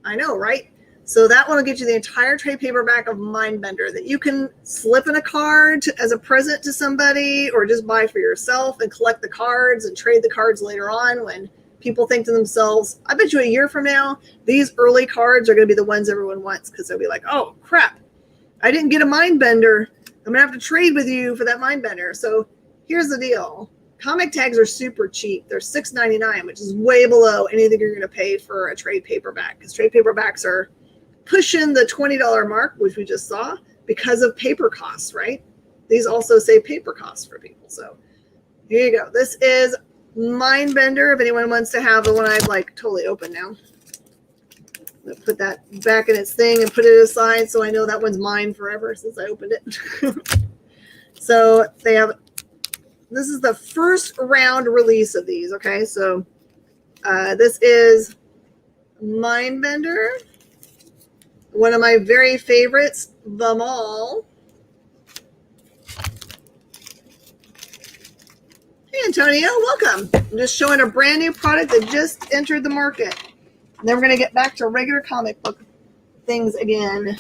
I know, right? So that one will get you the entire trade paperback of Mindbender that you can slip in a card as a present to somebody, or just buy for yourself and collect the cards and trade the cards later on when people think to themselves, I bet you a year from now, these early cards are going to be the ones everyone wants, because they'll be like, oh, crap, I didn't get a Mindbender. I'm going to have to trade with you for that Mindbender. So here's the deal. Comic tags are super cheap. They're $6.99, which is way below anything you're going to pay for a trade paperback, because trade paperbacks are pushing the $20 mark, which we just saw, because of paper costs, right? These also save paper costs for people. So here you go. This is Mindbender. If anyone wants to have the one I've like totally opened now. I'll put that back in its thing and put it aside so I know that one's mine forever since I opened it. So they have, this is the first round release of these, okay? So this is Mindbender. One of my very favorites, them all. Hey, Antonio, welcome. I'm just showing a brand new product that just entered the market. And then we're going to get back to regular comic book things again.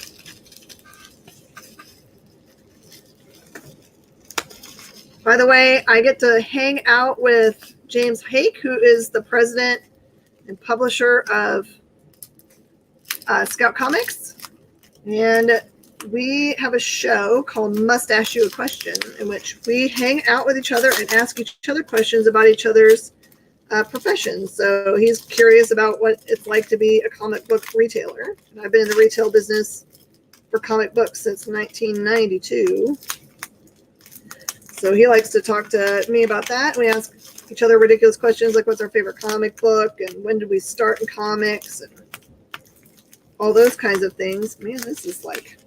By the way, I get to hang out with James Hake, who is the president and publisher of Scout Comics, and we have a show called Must Ask You a Question, in which we hang out with each other and ask each other questions about each other's professions. So he's curious about what it's like to be a comic book retailer, and I've been in the retail business for comic books since 1992. So he likes to talk to me about that. We ask each other ridiculous questions like, what's our favorite comic book, and when did we start in comics, and all those kinds of things. Man, this is like,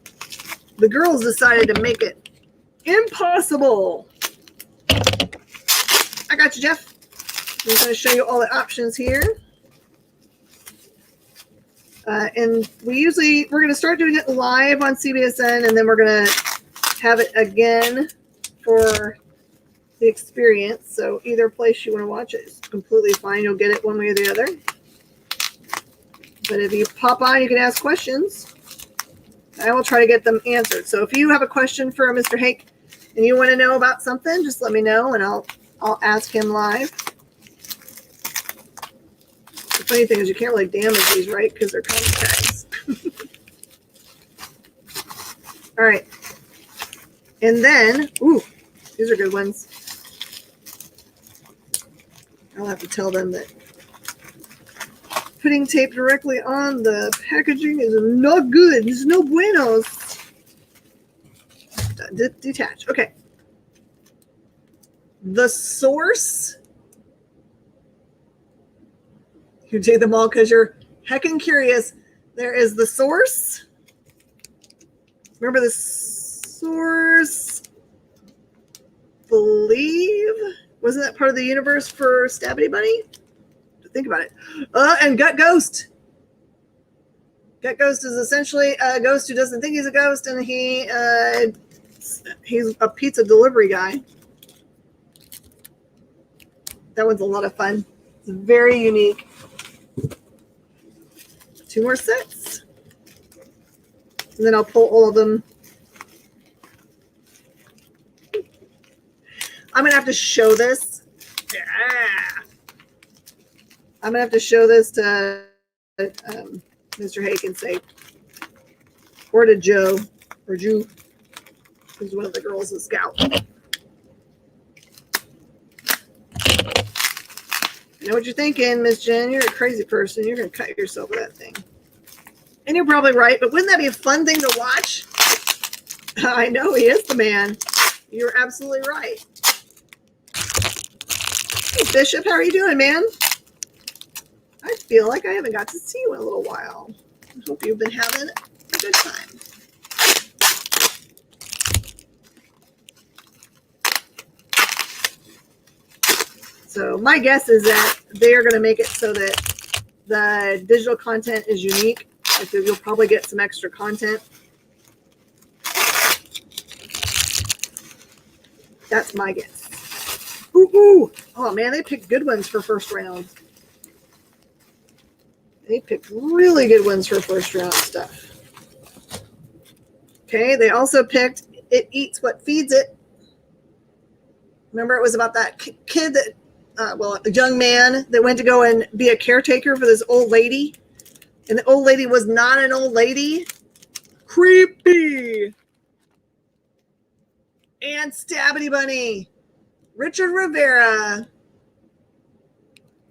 the girls decided to make it impossible. I got you, Jeff. I'm going to show you all the options here. And we're going to start doing it live on CBSN, and then we're going to have it again for the experience. So either place you want to watch it is completely fine. You'll get it one way or the other. But if you pop on, you can ask questions. I will try to get them answered. So if you have a question for Mr. Hake and you want to know about something, just let me know and I'll ask him live. The funny thing is you can't really damage these, right? Because they're comic tags. All right. And then, ooh, these are good ones. I'll have to tell them that putting tape directly on the packaging is not good. There's no buenos. Detach. Okay. The Source. You take them all because you're heckin' curious. There is The Source. Remember The Source? Believe. Wasn't that part of the universe for Stabby Bunny? Think about it. And Gut Ghost. Gut Ghost is essentially a ghost who doesn't think he's a ghost, and he's a pizza delivery guy. That one's a lot of fun. It's very unique. 2 more sets. And then I'll pull all of them. I'm going to have to show this. Yeah. I'm going to have to show this to Mr. Hake and say, or to Joe, or Ju, who's one of the girls at Scout. I know what you're thinking, Miss Jen. You're a crazy person. You're going to cut yourself with that thing. And you're probably right, but wouldn't that be a fun thing to watch? I know, he is the man. You're absolutely right. Hey, Bishop, how are you doing, man? I feel like I haven't got to see you in a little while. I hope you've been having a good time. So my guess is that they are going to make it so that the digital content is unique. Like you'll probably get some extra content. That's my guess. Ooh. Oh, man, they picked good ones for first round. They picked really good ones for first round stuff. Okay, they also picked It Eats What Feeds It. Remember, it was about that kid that, a young man that went to go and be a caretaker for this old lady. And the old lady was not an old lady. Creepy. And Stabity Bunny. Richard Rivera.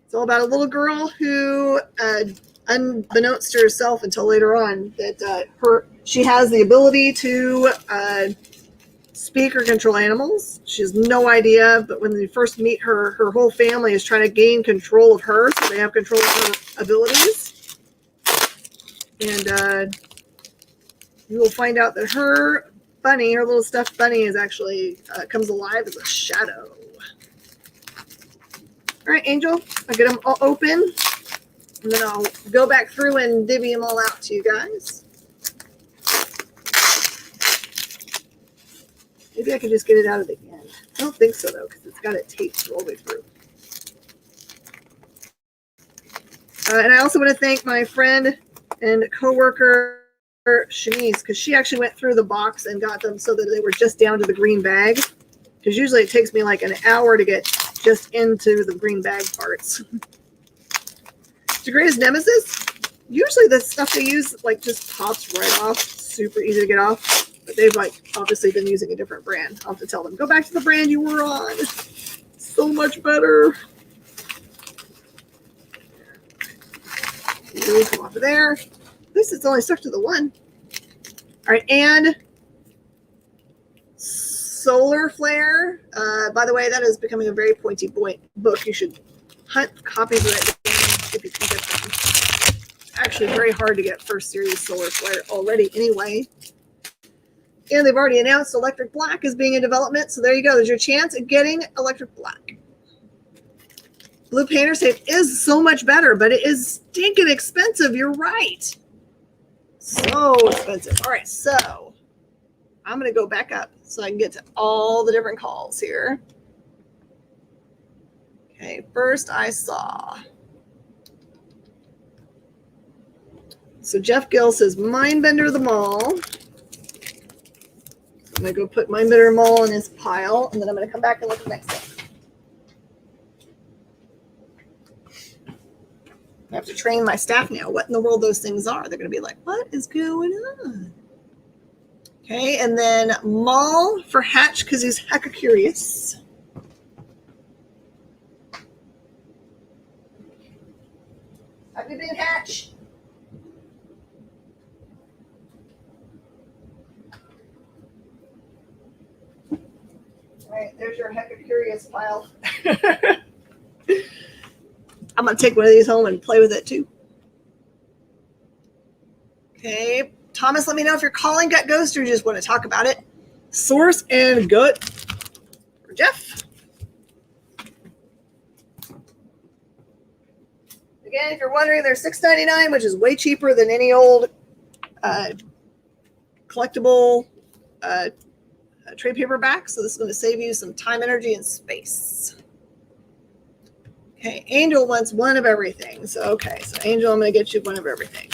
It's all about a little girl who, unbeknownst to herself until later on, that she has the ability to speak or control animals. She has no idea, but when they first meet her, her whole family is trying to gain control of her, so they have control of her abilities. And you will find out that her bunny, her little stuffed bunny, is actually comes alive as a shadow. All right, Angel, I'll get them all open, and then I'll go back through and divvy them all out to you guys. Maybe I can just get it out of the end. I don't think so, though, because it's got it taped all the way through. And I also want to thank my friend and coworker, Shanice, because she actually went through the box and got them so that they were just down to the green bag. Because usually it takes me like an hour to get just into the green bag parts. The greatest nemesis? Usually the stuff they use like just pops right off. Super easy to get off. But they've like obviously been using a different brand. I'll have to tell them, go back to the brand you were on. So much better. Come off of there. At least it's only stuck to the one. All right, and Solar Flare. By the way, that is becoming a very pointy book. You should hunt copies of it if you can get them. Actually, very hard to get first series Solar Flare already anyway. And they've already announced Electric Black is being in development. So there you go. There's your chance at getting Electric Black. Blue Painter Safe is so much better, but it is stinking expensive. You're right. So expensive. All right, so I'm going to go back up so I can get to all the different calls here. Okay, first I saw. So Jeff Gill says Mindbender the Mall. I'm going to go put Mindbender Mall in his pile, and then I'm going to come back and look at the next thing. I have to train my staff now what in the world those things are. They're going to be like, what is going on? Okay, and then Mall for Hatch because he's hecka curious. Have you been, Hatch? All right, there's your hecka curious pile. I'm going to take one of these home and play with it too. Okay. Thomas, let me know if you're calling Gut Ghost or you just want to talk about it. Source and Gut for Jeff. Again, if you're wondering, they're $6.99, which is way cheaper than any old collectible trade paperback. So this is going to save you some time, energy, and space. Okay, Angel wants one of everything. So, okay, so Angel, I'm going to get you one of everything.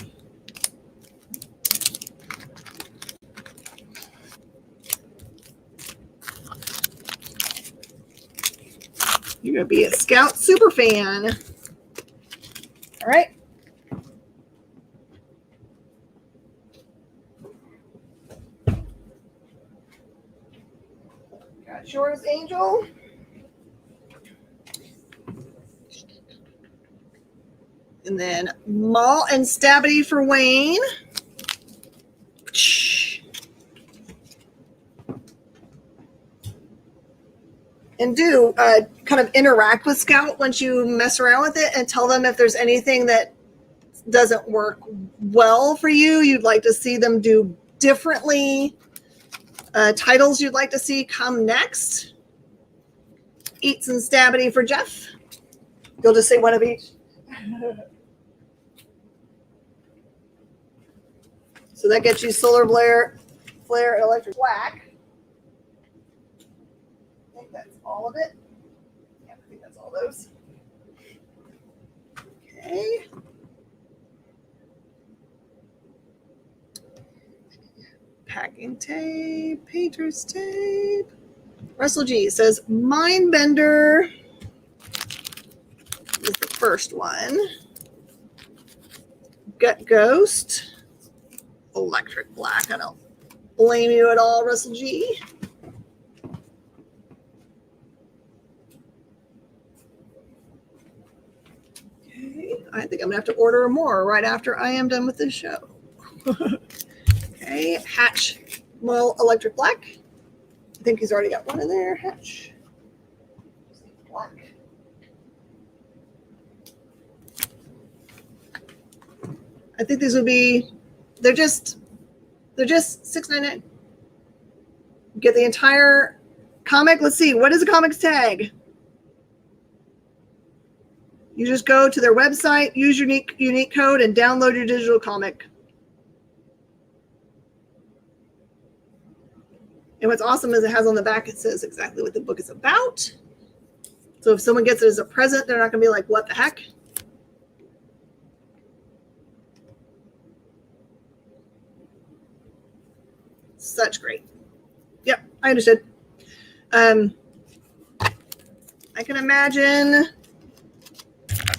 You're going to be a Scout super fan. All right. Got yours, Angel. And then Mall and Stabity for Wayne. And do kind of interact with Scout once you mess around with it and tell them if there's anything that doesn't work well for you, you'd like to see them do differently. Titles you'd like to see come next. Eats and Stabity for Jeff. You'll just say one of each. So that gets you Solar Flare, and Electric Black. think that's all of it. Yeah, I think that's all those. Okay. Packing tape, painter's tape. Russell G says Mindbender is the first one. Gut Ghost, Electric Black. I don't blame you at all, Russell G. Okay, I think I'm gonna have to order more right after I am done with this show. Okay, Hatch, well, Electric Black. I think he's already got one in there. Hatch, Black. I think these would be. They're just $6.99. Get the entire comic. Let's see. What is a comics tag? You just go to their website, use your unique code, and download your digital comic. And what's awesome is it has on the back, it says exactly what the book is about. So if someone gets it as a present, they're not going to be like, what the heck? Such great. Yep, I understood. I can imagine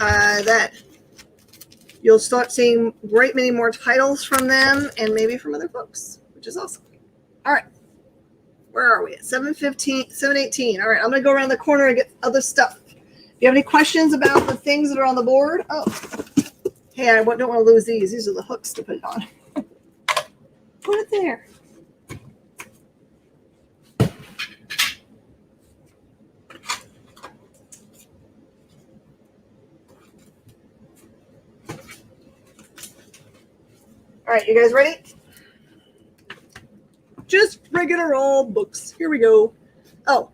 that you'll start seeing a great many more titles from them and maybe from other books, which is awesome. All right. Where are we? At 7:15, 7:18. All right, I'm going to go around the corner and get other stuff. If you have any questions about the things that are on the board, oh, hey, I don't want to lose these. These are the hooks to put it on. Put it there. All right, you guys ready? Just regular old books. Here we go. Oh,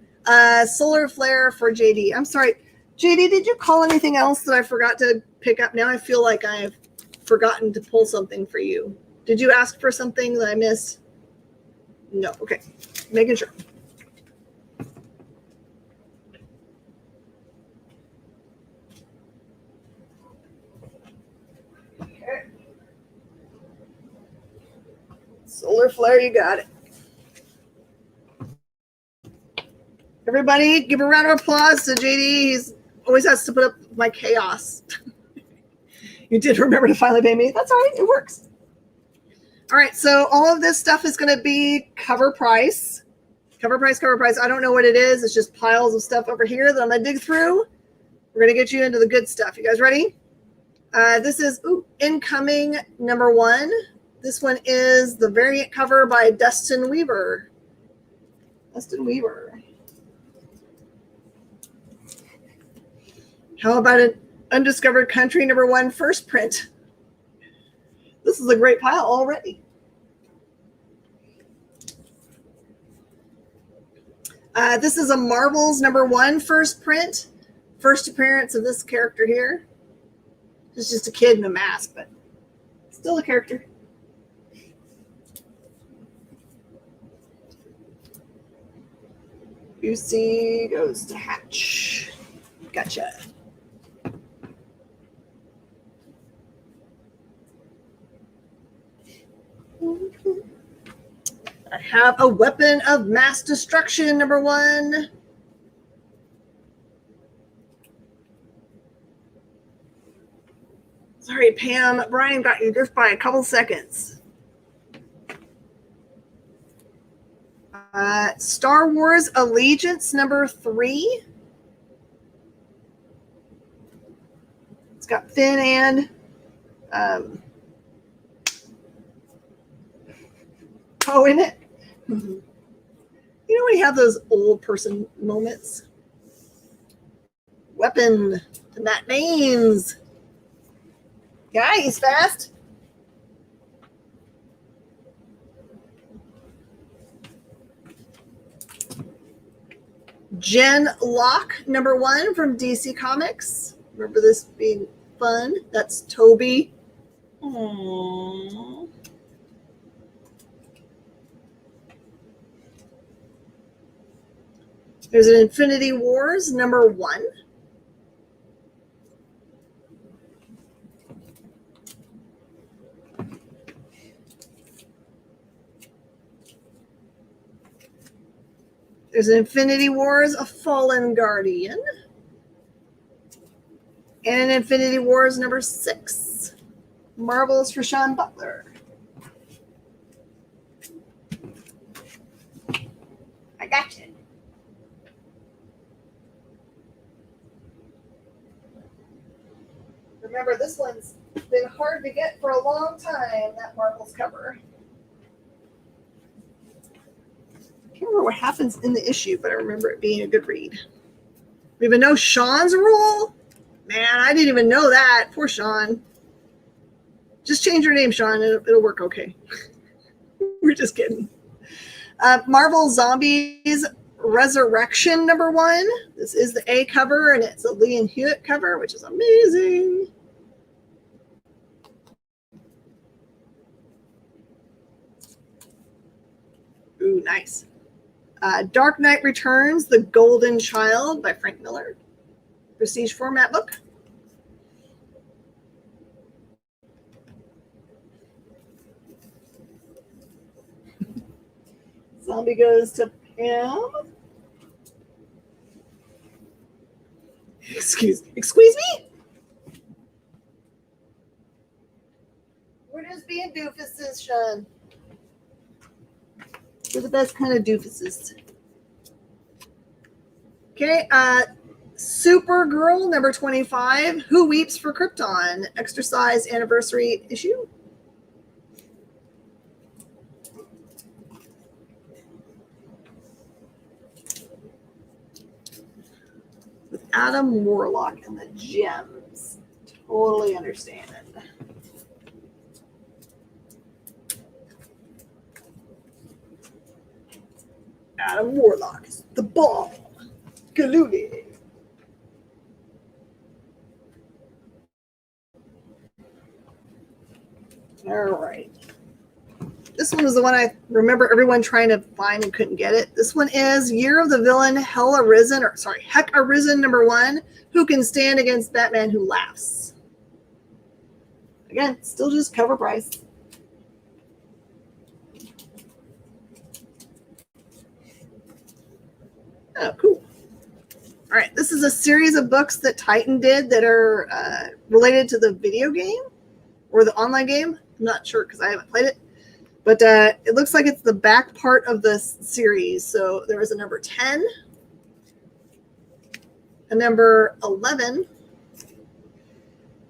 Solar Flare for JD. I'm sorry. JD, did you call anything else that I forgot to pick up? Now I feel like I've forgotten to pull something for you. Did you ask for something that I missed? No. Okay. Making sure. Okay. Solar Flare, you got it. Everybody, give a round of applause to JD. He's always has to put up my chaos. You did remember to finally pay me. That's all right. It works. All right. So all of this stuff is going to be cover price. Cover price, cover price. I don't know what it is. It's just piles of stuff over here that I'm going to dig through. We're going to get you into the good stuff. You guys ready? This is incoming number 1. This one is the variant cover by Dustin Weaver. Dustin Weaver. How about an Undiscovered Country number 1 first print? This is a great pile already. This is a Marvels number 1 first print. First appearance of this character here. It's just a kid in a mask, but still a character. Busey goes to Hatch. Gotcha. I have a Weapon of Mass Destruction number 1. Sorry, Pam. Brian got you just by a couple seconds. Star Wars Allegiance number 3. It's got Finn and Poe in it. Mm-hmm. You know when you have those old person moments? Weapon to Matt Names. Yeah, he's fast. Jen Locke, number 1 from DC Comics. Remember this being fun? That's Toby. Aww. There's an Infinity Wars #1. There's an Infinity Wars, A Fallen Guardian. And an Infinity Wars #6. Marvels for Sean Butler. I got you. Remember, this one's been hard to get for a long time, that Marvels cover. I can't remember what happens in the issue, but I remember it being a good read. We even know Sean's role? Man, I didn't even know that. Poor Sean. Just change your name, Sean. It'll work okay. We're just kidding. Marvel Zombies Resurrection #1. This is the A cover, and it's a Lee and Hewitt cover, which is amazing. Ooh, nice. Dark Knight Returns, The Golden Child by Frank Miller. Prestige format book. Zombie goes to Pam. Excuse me? We're just being doofuses, Sean. We're the best kind of doofuses. Okay, Supergirl #25, Who Weeps for Krypton? Extra size anniversary issue. With Adam Warlock and the Gems. Totally understand. Adam Warlock is the ball. Galooly. All right. This one was the one I remember everyone trying to find and couldn't get it. This one is Year of the Villain, Heck Arisen #1. Who can stand against Batman Who Laughs? Again, still just cover price. Oh, cool. All right, this is a series of books that Titan did that are related to the video game or the online game. I'm not sure because I haven't played it. But it looks like it's the back part of this series. So there was a #10, a #11,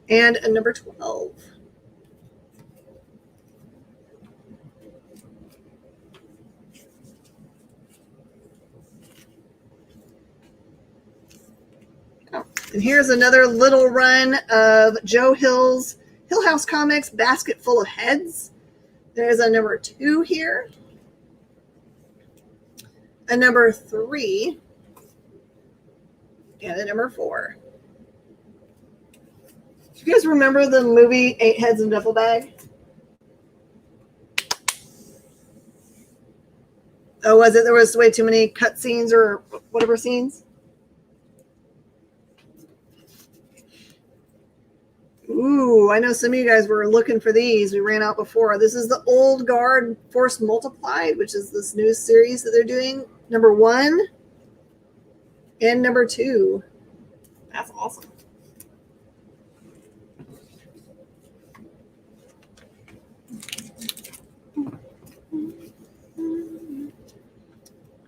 and a #12. Oh, and here's another little run of Joe Hill's Hill House Comics Basket Full of Heads. There's a #2 here, a #3, and a #4. Do you guys remember the movie 8 Heads in a Duffel Bag? Oh, was it? There was way too many cut scenes or whatever scenes? Ooh, I know some of you guys were looking for these. We ran out before. This is the Old Guard Force Multiplied, which is this new series that they're doing. #1 and #2. That's awesome.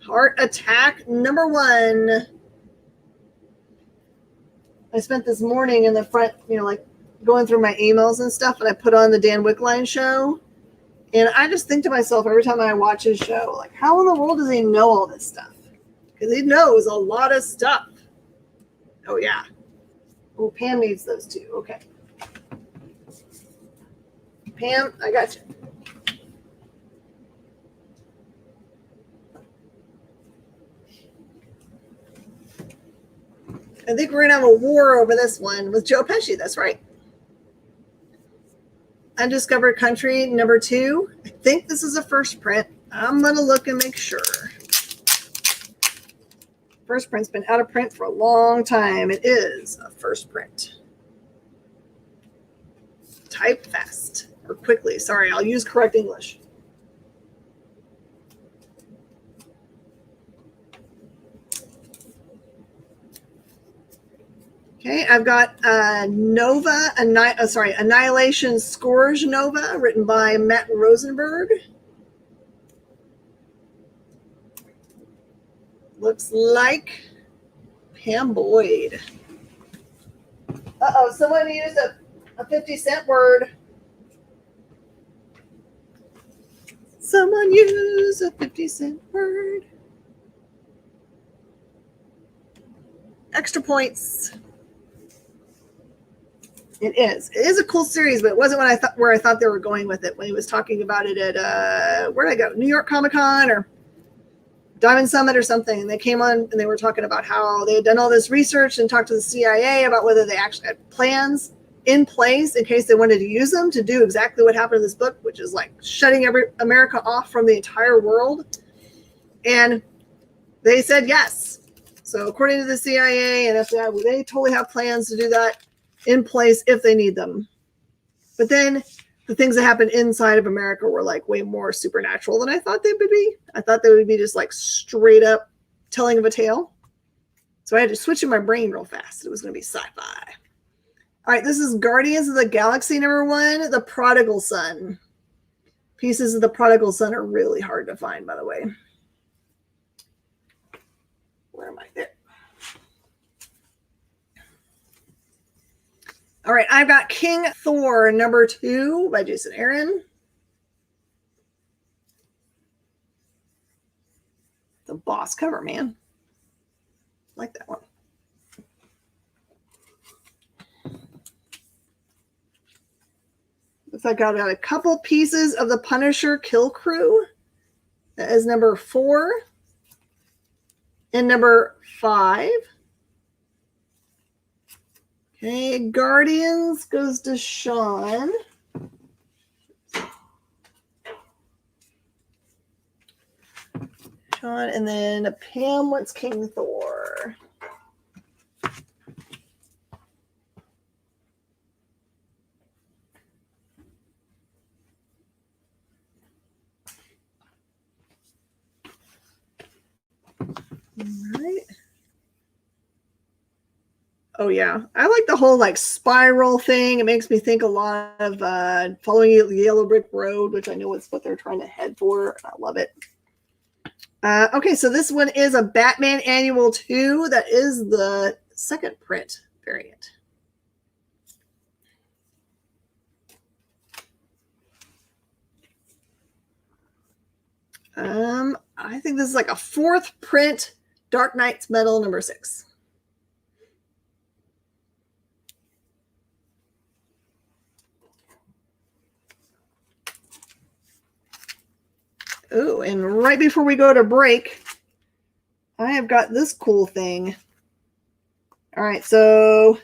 Heart Attack #1. I spent this morning in the front, like going through my emails and stuff, and I put on the Dan Wickline show. And I just think to myself every time I watch his show, like, how in the world does he know all this stuff? Because he knows a lot of stuff. Oh, yeah. Oh, Pam needs those too. Okay. Pam, I got you. I think we're going to have a war over this one with Joe Pesci. That's right. Undiscovered Country #2. I think this is a first print. I'm going to look and make sure. First print's been out of print for a long time. It is a first print. Type fast or quickly. Sorry, I'll use correct English. Okay, I've got Annihilation Scourge Nova, written by Matt Rosenberg. Looks like Pam Boyd. Uh-oh, someone used a 50-cent word. Someone used a 50-cent word. Extra points. It is. It is a cool series, but it wasn't where I thought they were going with it when he was talking about it at where did I go? New York Comic Con or Diamond Summit or something. And they came on and they were talking about how they had done all this research and talked to the CIA about whether they actually had plans in place in case they wanted to use them to do exactly what happened in this book, which is like shutting America off from the entire world. And they said yes. So according to the CIA and FBI, they totally have plans to do that in place if they need them. But then the things that happen inside of America were like way more supernatural than I thought they would be. I thought they would be just like straight up telling of a tale. So I had to switch in my brain real fast. It was going to be sci-fi. All right, this is Guardians of the Galaxy #1, The Prodigal Son. Pieces of The Prodigal Son are really hard to find, by the way. Where am I? There. All right, I've got King Thor #2 by Jason Aaron. The boss cover, man. I like that one. Looks like I've got a couple pieces of the Punisher Kill Crew. That is #4 and #5. Okay, Guardians goes to Sean. And then Pam wants King Thor. All right. Oh yeah, I like the whole like spiral thing. It makes me think a lot of Following the Yellow Brick Road, which I know is what they're trying to head for. I love it. Okay, so this one is a Batman Annual 2. That is the second print variant. I think this is like a 4th print Dark Knight's Metal #6. Oh, and right before we go to break, I have got this cool thing. All right, so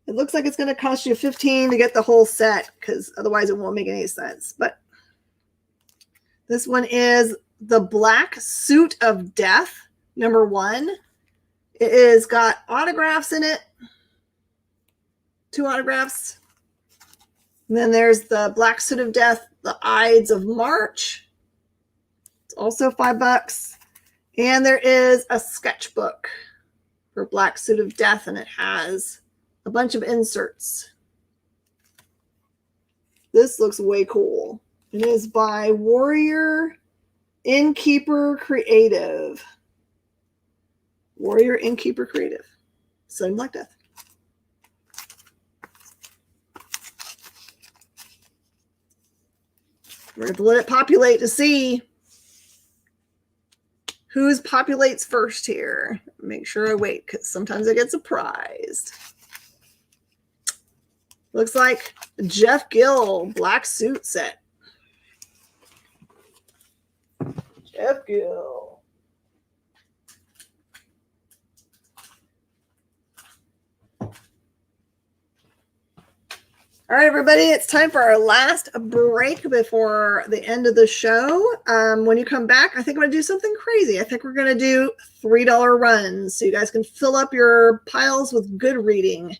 it looks like it's going to cost you $15 to get the whole set because otherwise it won't make any sense. But this one is the Black Suit of Death #1. It is got autographs in it. 2 autographs. And then there's the Black Suit of Death, the Ides of March. It's also $5. And there is a sketchbook for Black Suit of Death, and it has a bunch of inserts. This looks way cool. It is by Warrior Innkeeper Creative. Warrior Innkeeper Creative. Sudden Black Death. We're going to let it populate to see whose populates first here. Make sure I wait because sometimes I get surprised. Looks like Jeff Gill Black Suit set. Jeff Gill. All right, everybody, it's time for our last break before the end of the show. When you come back, I think I'm going to do something crazy. I think we're going to do $3 runs so you guys can fill up your piles with good reading.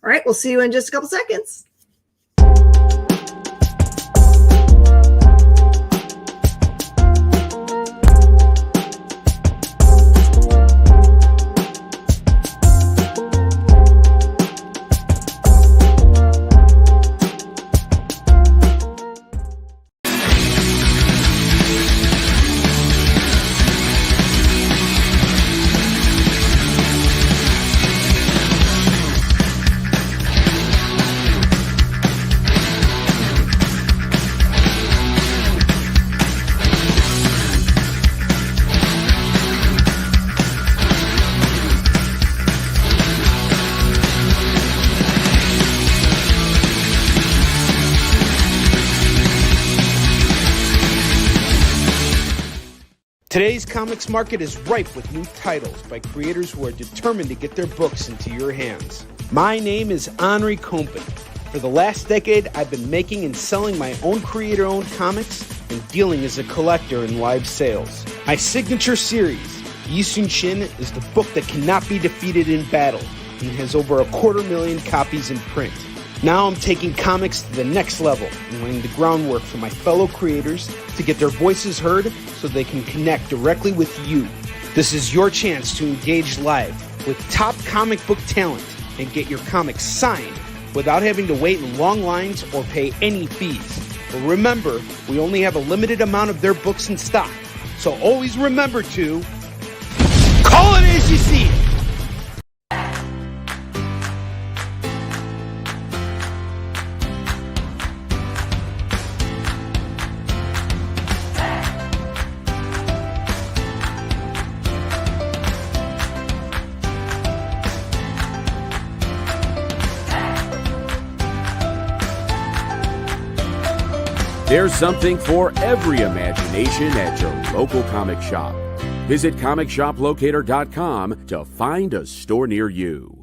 All right, we'll see you in just a couple seconds.
Today's comics market is ripe with new titles by creators who are determined to get their books into your hands. My name is Henri Compen. For the last decade, I've been making and selling my own creator-owned comics and dealing as a collector in live sales. My signature series, Yi Sun Shin, is the book that cannot be defeated in battle and has over 250,000 copies in print. Now I'm taking comics to the next level and laying the groundwork for my fellow creators to get their voices heard so they can connect directly with you. This is your chance to engage live with top comic book talent and get your comics signed without having to wait in long lines or pay any fees. But remember, we only have a limited amount of their books in stock, so always remember to call it as you see it.
There's something for every imagination at your local comic shop. Visit ComicShopLocator.com to find a store near you.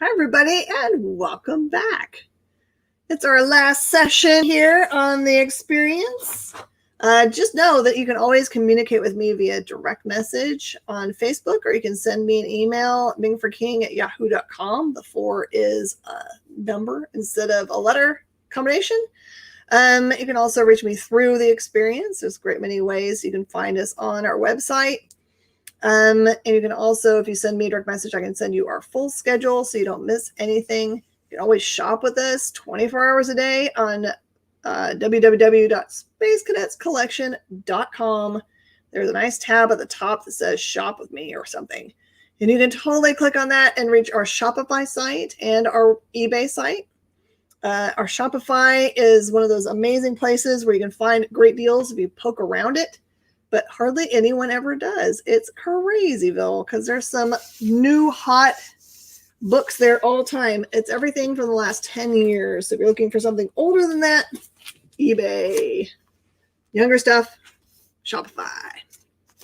Everybody, and welcome back. It's our last session here on the experience. Just know that you can always communicate with me via direct message on Facebook, or you can send me an email, mingforking@yahoo.com. The 4 is a number instead of a letter combination. You can also reach me through the experience. There's a great many ways. You can find us on our website. And you can also, if you send me a direct message, I can send you our full schedule so you don't miss anything. You can always shop with us 24 hours a day on www.spacecadetscollection.com. There's a nice tab at the top that says shop with me or something. And you can totally click on that and reach our Shopify site and our eBay site. Our Shopify is one of those amazing places where you can find great deals if you poke around it. But hardly anyone ever does. It's crazyville because there's some new hot books there all the time. It's everything for the last 10 years. So if you're looking for something older than that, eBay. Younger stuff, Shopify.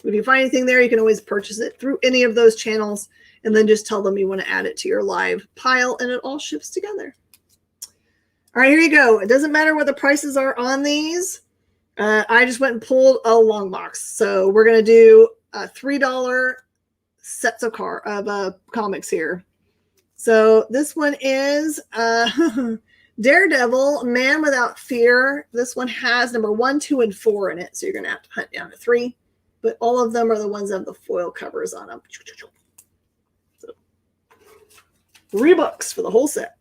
If you find anything there, you can always purchase it through any of those channels and then just tell them you want to add it to your live pile and it all ships together. All right, here you go. It doesn't matter what the prices are on these. I just went and pulled a long box. So we're going to do $3 sets of comics here. So this one is Daredevil, Man Without Fear. This one has number 1, 2, and 4 in it. So you're going to have to hunt down to 3. But all of them are the ones that have the foil covers on them. So $3 for the whole set.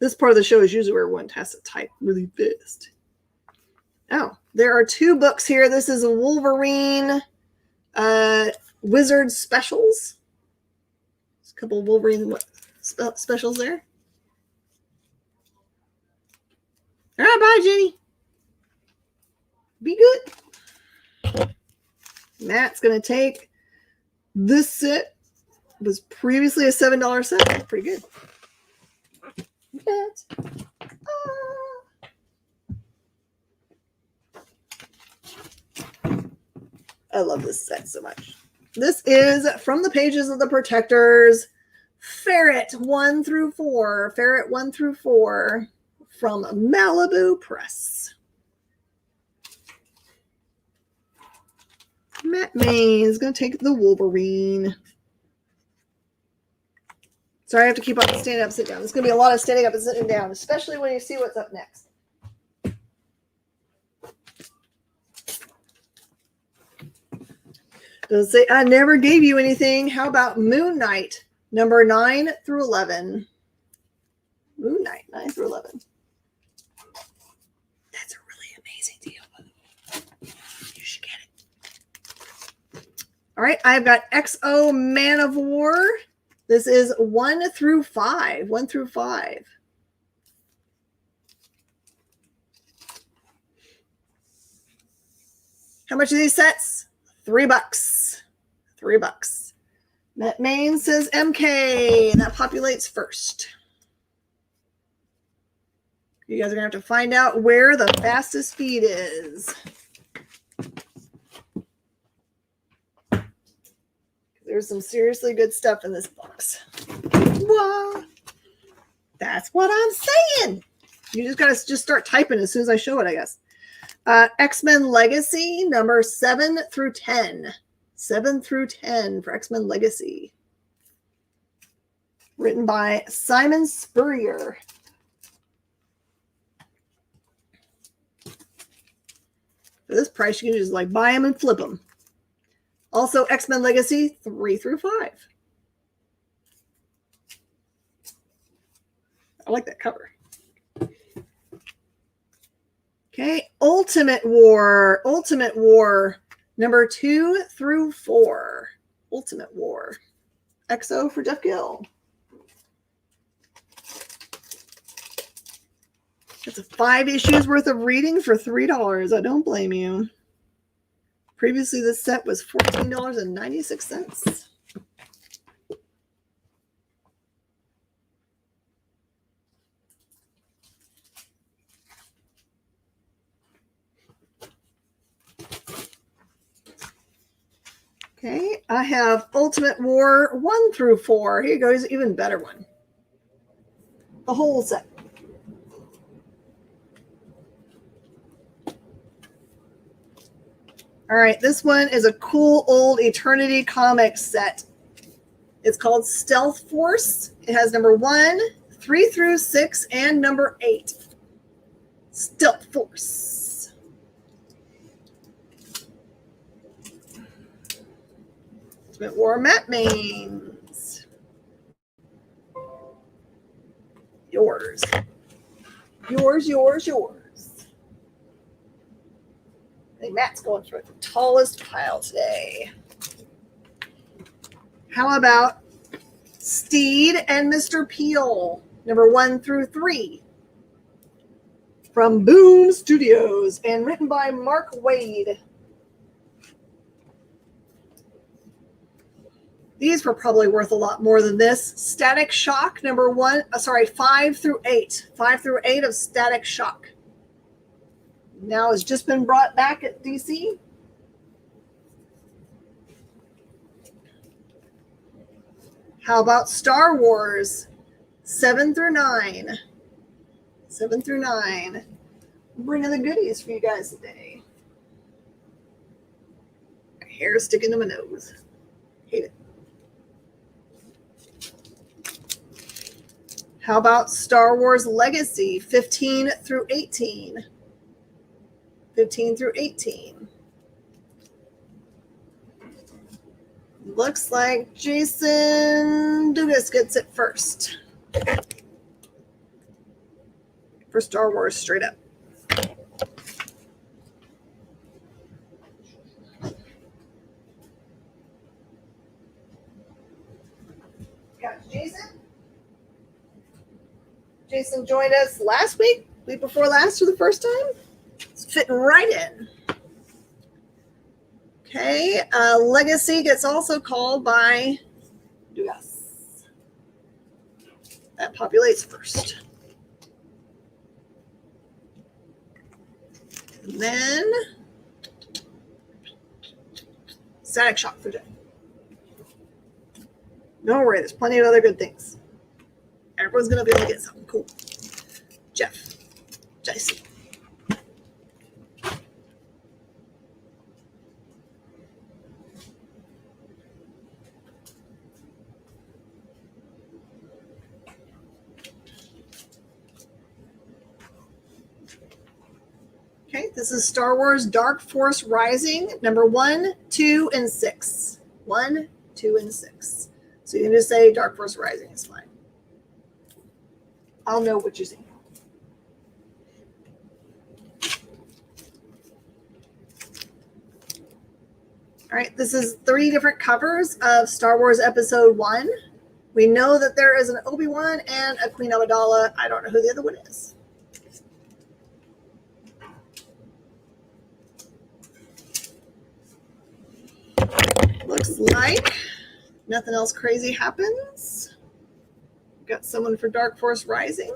This part of the show is usually where one has to type really fast. Oh, there are 2 books here. This is a Wolverine Wizard specials. There's a couple of Wolverine specials there. All right, bye, Jenny. Be good. Matt's going to take this set. It was previously a $7 set. That's pretty good. Matt. I love this set so much. This is From the Pages of the Protectors, Ferret 1 through 4. Ferret 1 through 4 from Malibu Press. Matt Main is going to take the Wolverine. Sorry, I have to keep on standing up, sit down. There's going to be a lot of standing up and sitting down, especially when you see what's up next. Does say, I never gave you anything. How about Moon Knight, number 9 through 11? Moon Knight, 9 through 11. That's a really amazing deal, by the way. You should get it. All right, I've got XO Man of War. This is 1 through 5. 1 through 5. How much are these sets? $3. $3. Matt Main says MK. That populates first. You guys are going to have to find out where the fastest speed is. There's some seriously good stuff in this box. Whoa. That's what I'm saying. You just got to start typing as soon as I show it, I guess. X-Men Legacy, number 7 through 10. 7 through 10 for X-Men Legacy. Written by Simon Spurrier. For this price, you can just like buy them and flip them. Also, X-Men Legacy 3 through 5. I like that cover. Okay, Ultimate War. Ultimate War, number 2 through 4. Ultimate War. XO for Jeff Gill. It's a 5 issues worth of reading for $3. I don't blame you. Previously, this set was $14.96. Okay, I have Ultimate War 1 through 4. Here goes an even better one. The whole set. All right, this one is a cool old Eternity Comics set. It's called Stealth Force. It has number 1, 3 through 6, and number 8. Stealth Force. Ultimate War Matt Mains. Yours. Yours, yours, yours. I think Matt's going for the tallest pile today. How about Steed and Mr. Peel, number 1 through 3, from Boom Studios and written by Mark Waid. These were probably worth a lot more than this. Static Shock, number 5 through 8. 5 through 8 of Static Shock. Now has just been brought back at DC. How about Star Wars 7 through 9? 7 through 9. I'm bringing the goodies for you guys today. My hair is sticking to my nose. Hate it. How about Star Wars Legacy 15 through 18? 15 through 18. Looks like Jason Dugas gets it first. for Star Wars straight up. Got Jason. Jason joined us last week before last for the first time. It's fitting right in. Okay, Legacy gets also called by Dugas. That populates first. And then Static Shock for Jeff. Don't worry, there's plenty of other good things. Everyone's going to be able to get something cool. Jeff. Jason. Okay, this is Star Wars Dark Force Rising, number 1, 2, and 6. 1, 2, and 6. So you can just say Dark Force Rising is fine. I'll know what you're saying. All right, this is 3 different covers of Star Wars Episode 1. We know that there is an Obi-Wan and a Queen Amidala. I don't know who the other one is. Looks like nothing else crazy happens. Got someone for Dark Force Rising.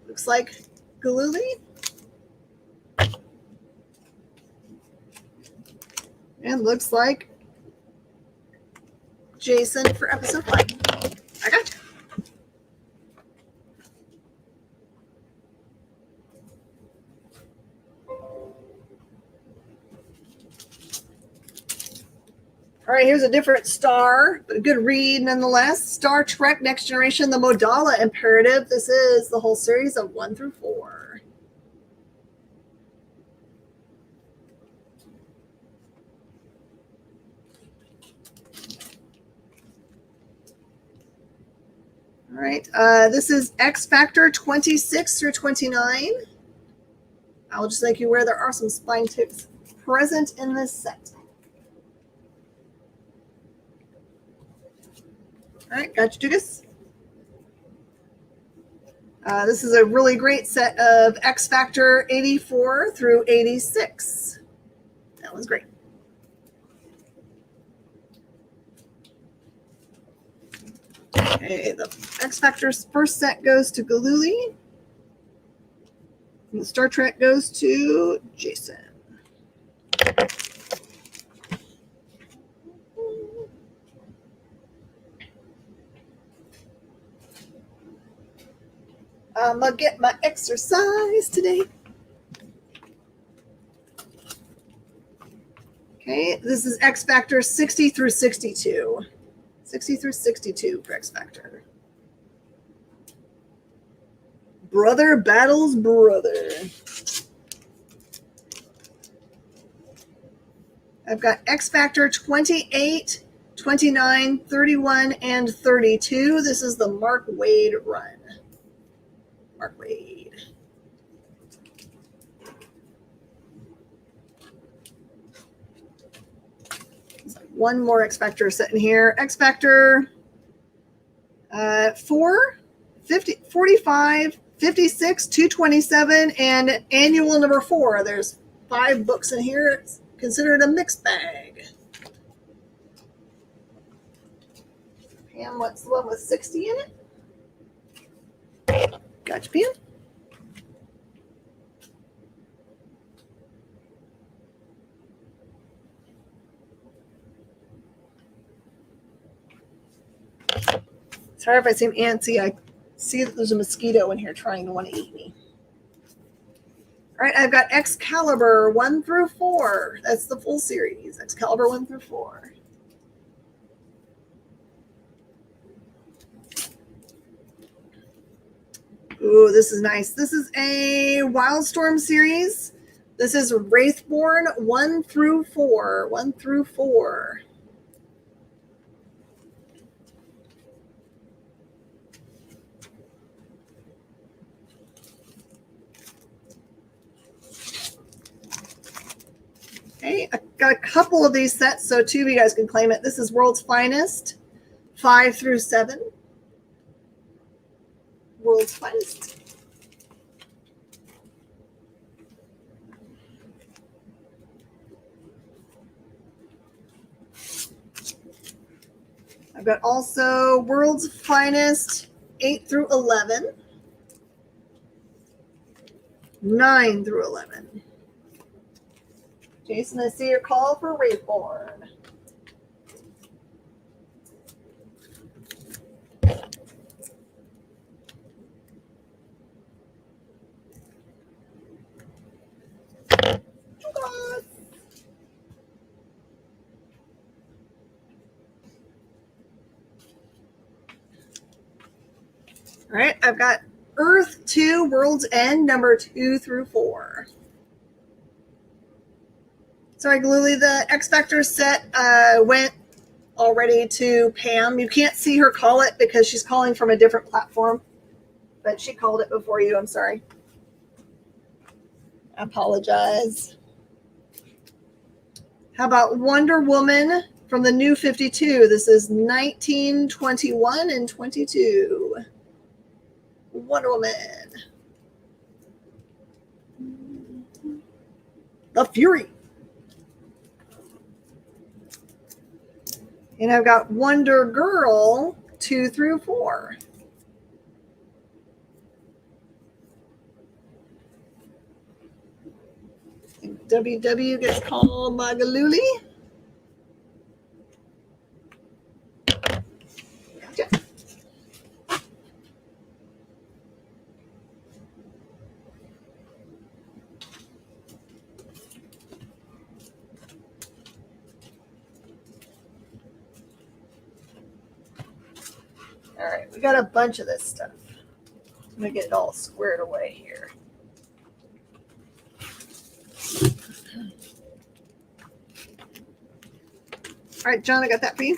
Looks like Galooly. And looks like Jason for episode 5. I got you. All right, here's a different star, but a good read nonetheless. Star Trek Next Generation, the Modala Imperative. This is the whole series of 1 through 4. All right, this is X Factor 26 through 29. I'll just make you aware there are some spine tips present in this set. All right, got you, Dugas. This is a really great set of X Factor 84 through 86. That was great. Okay, the X Factor's first set goes to Galooly. And the Star Trek goes to Jason. I'm going to get my exercise today. Okay, this is X Factor 60 through 62. 60 through 62 for X Factor. Brother battles brother. I've got X Factor 28, 29, 31, and 32. This is the Mark Waid run. Mark Waid. One more X Factor sitting here. X Factor 4, 50, 45, 56, 227, and annual number 4. There's 5 books in here. It's considered a mixed bag. Pam, what's the one with 60 in it? Gotcha, Pam. Sorry if I seem antsy. I see that there's a mosquito in here trying to want to eat me. All right, I've got Excalibur 1 through 4. That's the full series. Excalibur 1 through 4. Ooh, this is nice. This is a Wildstorm series. This is Wraithborn 1 through 4. 1 through 4. Okay, I got a couple of these sets, so two of you guys can claim it. This is World's Finest, 5 through 7. World's Finest. I've got also World's Finest, 8 through 11. 9 through 11. Jason, I see your call for Reborn. All right, I've got Earth 2, World's End, number 2 through 4. Sorry, Glooly, the X Factor set went already to Pam. You can't see her call it because she's calling from a different platform, but she called it before you. I'm sorry. I apologize. How about Wonder Woman from the New 52? This is 1921 and 22. Wonder Woman. The Fury. And I've got Wonder Girl 2 through 4. WW gets called by Galooly. Gotcha. All right, we got a bunch of this stuff. I'm gonna get it all squared away here. All right, John, I got that for you.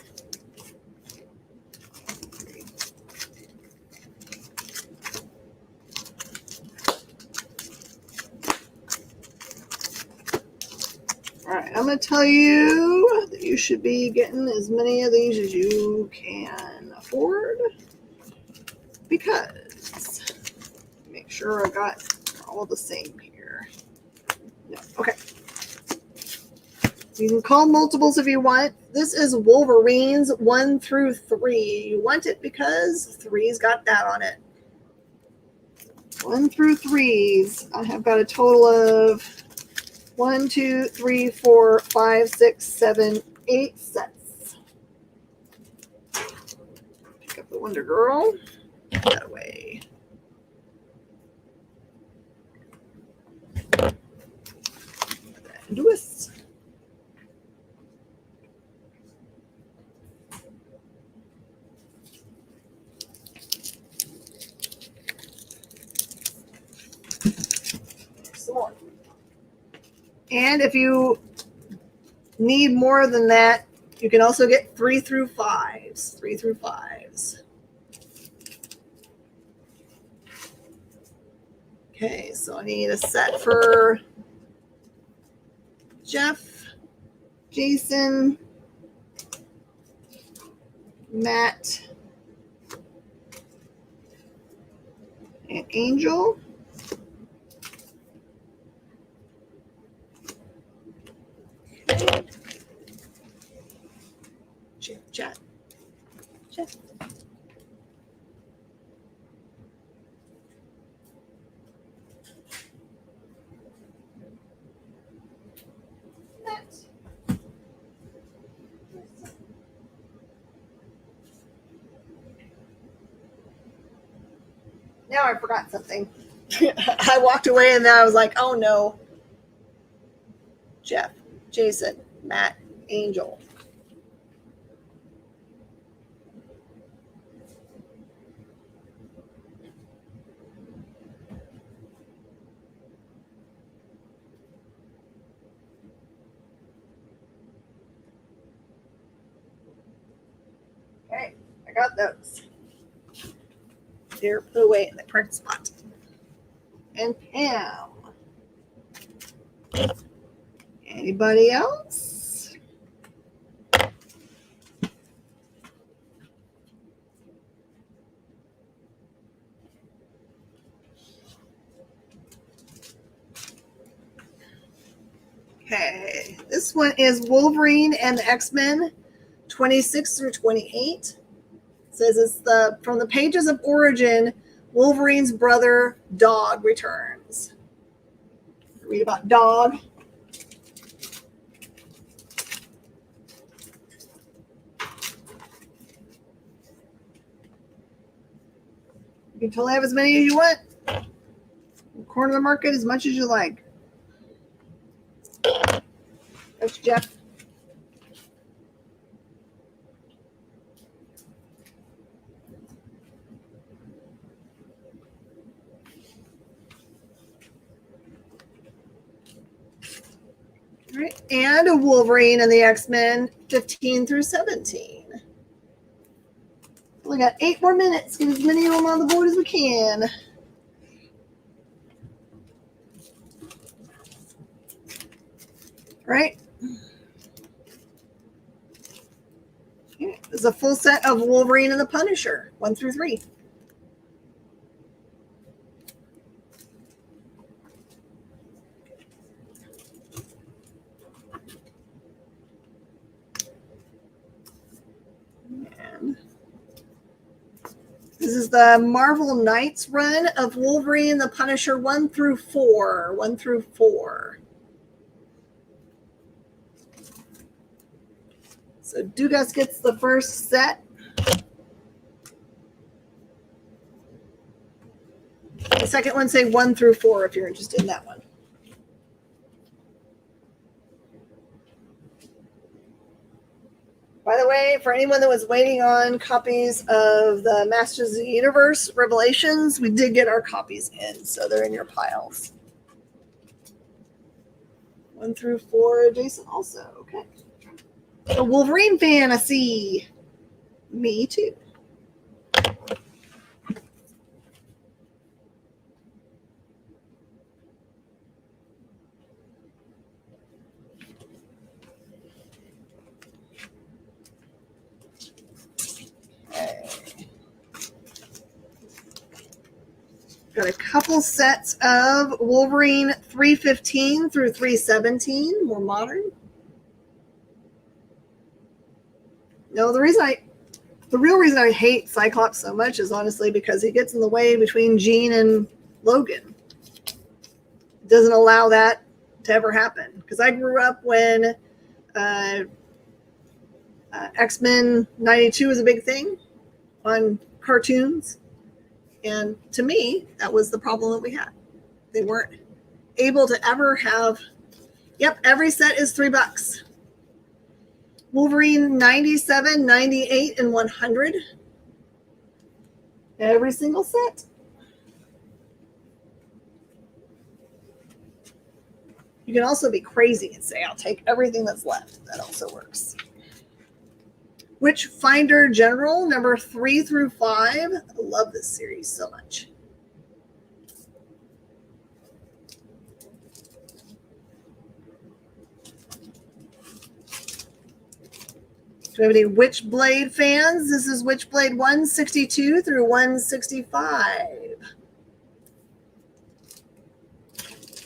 All right, I'm going to tell you that you should be getting as many of these as you can afford because make sure I got all the same here. No, okay. You can call multiples if you want. This is Wolverines 1 through 3. You want it because 3's got that on it. 1 through 3's. I have got a total of 1, 2, 3, 4, 5, 6, 7, 8 sets. Pick up the Wonder Girl. Put that away. Do this. Some more. And if you need more than that, you can also get 3 through 5s. 3 through 5s. Okay, so I need a set for Jeff, Jason, Matt, and Angel. Chat. Now I forgot something. I walked away and then I was like, oh no. Jeff, Jason, Matt, Angel. Okay, I got those. They're put away in the correct spot. And Pam. And Anybody else? Okay, this one is Wolverine and the X-Men 26 through 28. It says it's from the pages of Origin, Wolverine's brother Dog returns. Read about Dog. You can totally have as many as you want. Corner the market as much as you like. That's Jeff. All right, and a Wolverine and the X-Men 15 through 17. We got 8 more minutes. Get as many of them on the board as we can. Right? Okay. This is a full set of Wolverine and the Punisher, 1 through 3. And this is the Marvel Knights run of Wolverine and the Punisher 1 through 4. 1 through 4. So Dugas gets the first set. The second one say 1 through 4 if you're interested in that one. By the way, for anyone that was waiting on copies of the Masters of the Universe Revelations, we did get our copies in, so they're in your piles. 1 through 4, Jason also. Okay. A Wolverine fantasy. Me too. Got a couple sets of Wolverine 315 through 317, more modern. No, the real reason I hate Cyclops so much is honestly because he gets in the way between Jean and Logan. It doesn't allow that to ever happen. Because I grew up when X-Men 92 was a big thing on cartoons. And to me, that was the problem that we had. They weren't able to ever have, yep, every set is $3. Wolverine 97, 98, and 100. Every single set. You can also be crazy and say, I'll take everything that's left. That also works. Witchfinder General, number 3 through 5. I love this series so much. Do we have any Witchblade fans? This is Witchblade 162 through 165.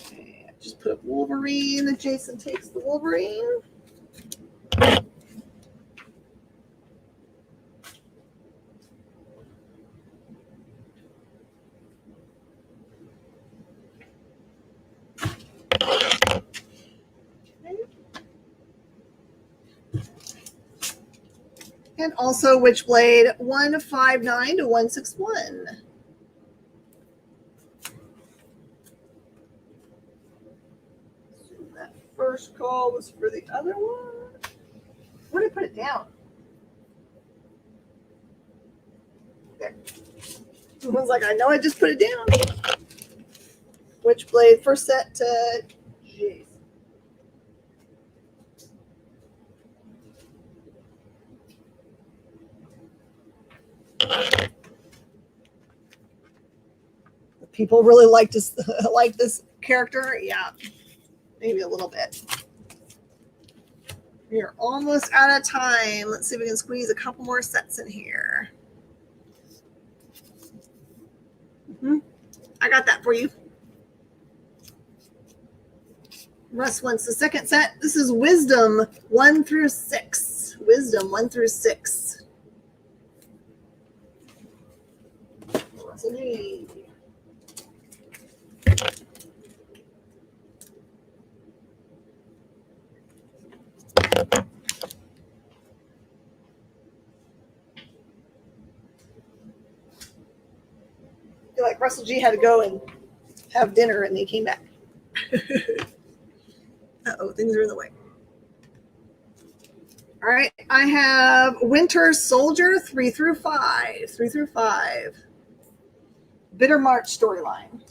Okay, I just put up Wolverine. Jason takes the Wolverine. And also Witchblade 159 to 161. So that first call was for the other one. Where did I put it down? There. Someone's like, I know I just put it down. Witchblade, first set to Jason. People really like this character. Yeah, maybe a little bit. We are almost out of time. Let's see if we can squeeze a couple more sets in here. I got that for you. Russ wants the second set. This is Wisdom 1 through 6. Wisdom 1 through 6. Russell G. I feel like Russell G had to go and have dinner and they came back. Uh-oh, things are in the way. All right, I have Winter Soldier 3 through 5. 3 through 5. Bitter March storyline.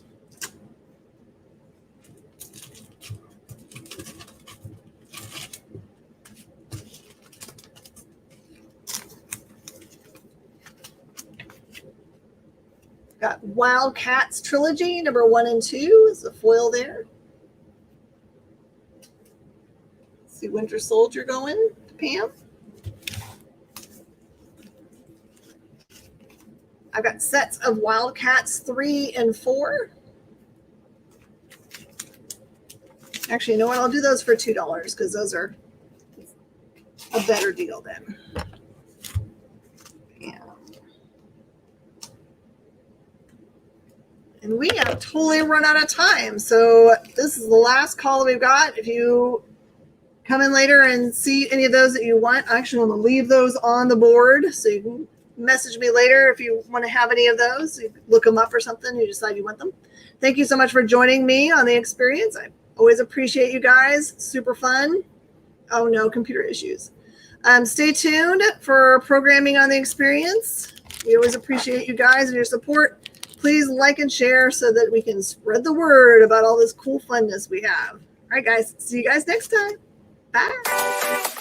Got Wildcats Trilogy, number 1 and 2 is the foil there. See Winter Soldier going, Pam. I've got sets of Wildcats 3 and 4. Actually, you know what? I'll do those for $2 because those are a better deal then. And we have totally run out of time. So this is the last call that we've got. If you come in later and see any of those that you want, I actually want to leave those on the board. So you can message me later if you want to have any of those. You look them up or something. You decide you want them. Thank you so much for joining me on the experience. I always appreciate you guys. Super fun. Oh no, computer issues. Stay tuned for programming on the experience. We always appreciate you guys and your support. Please like and share so that we can spread the word about all this cool funness we have. All right, guys. See you guys next time. Bye.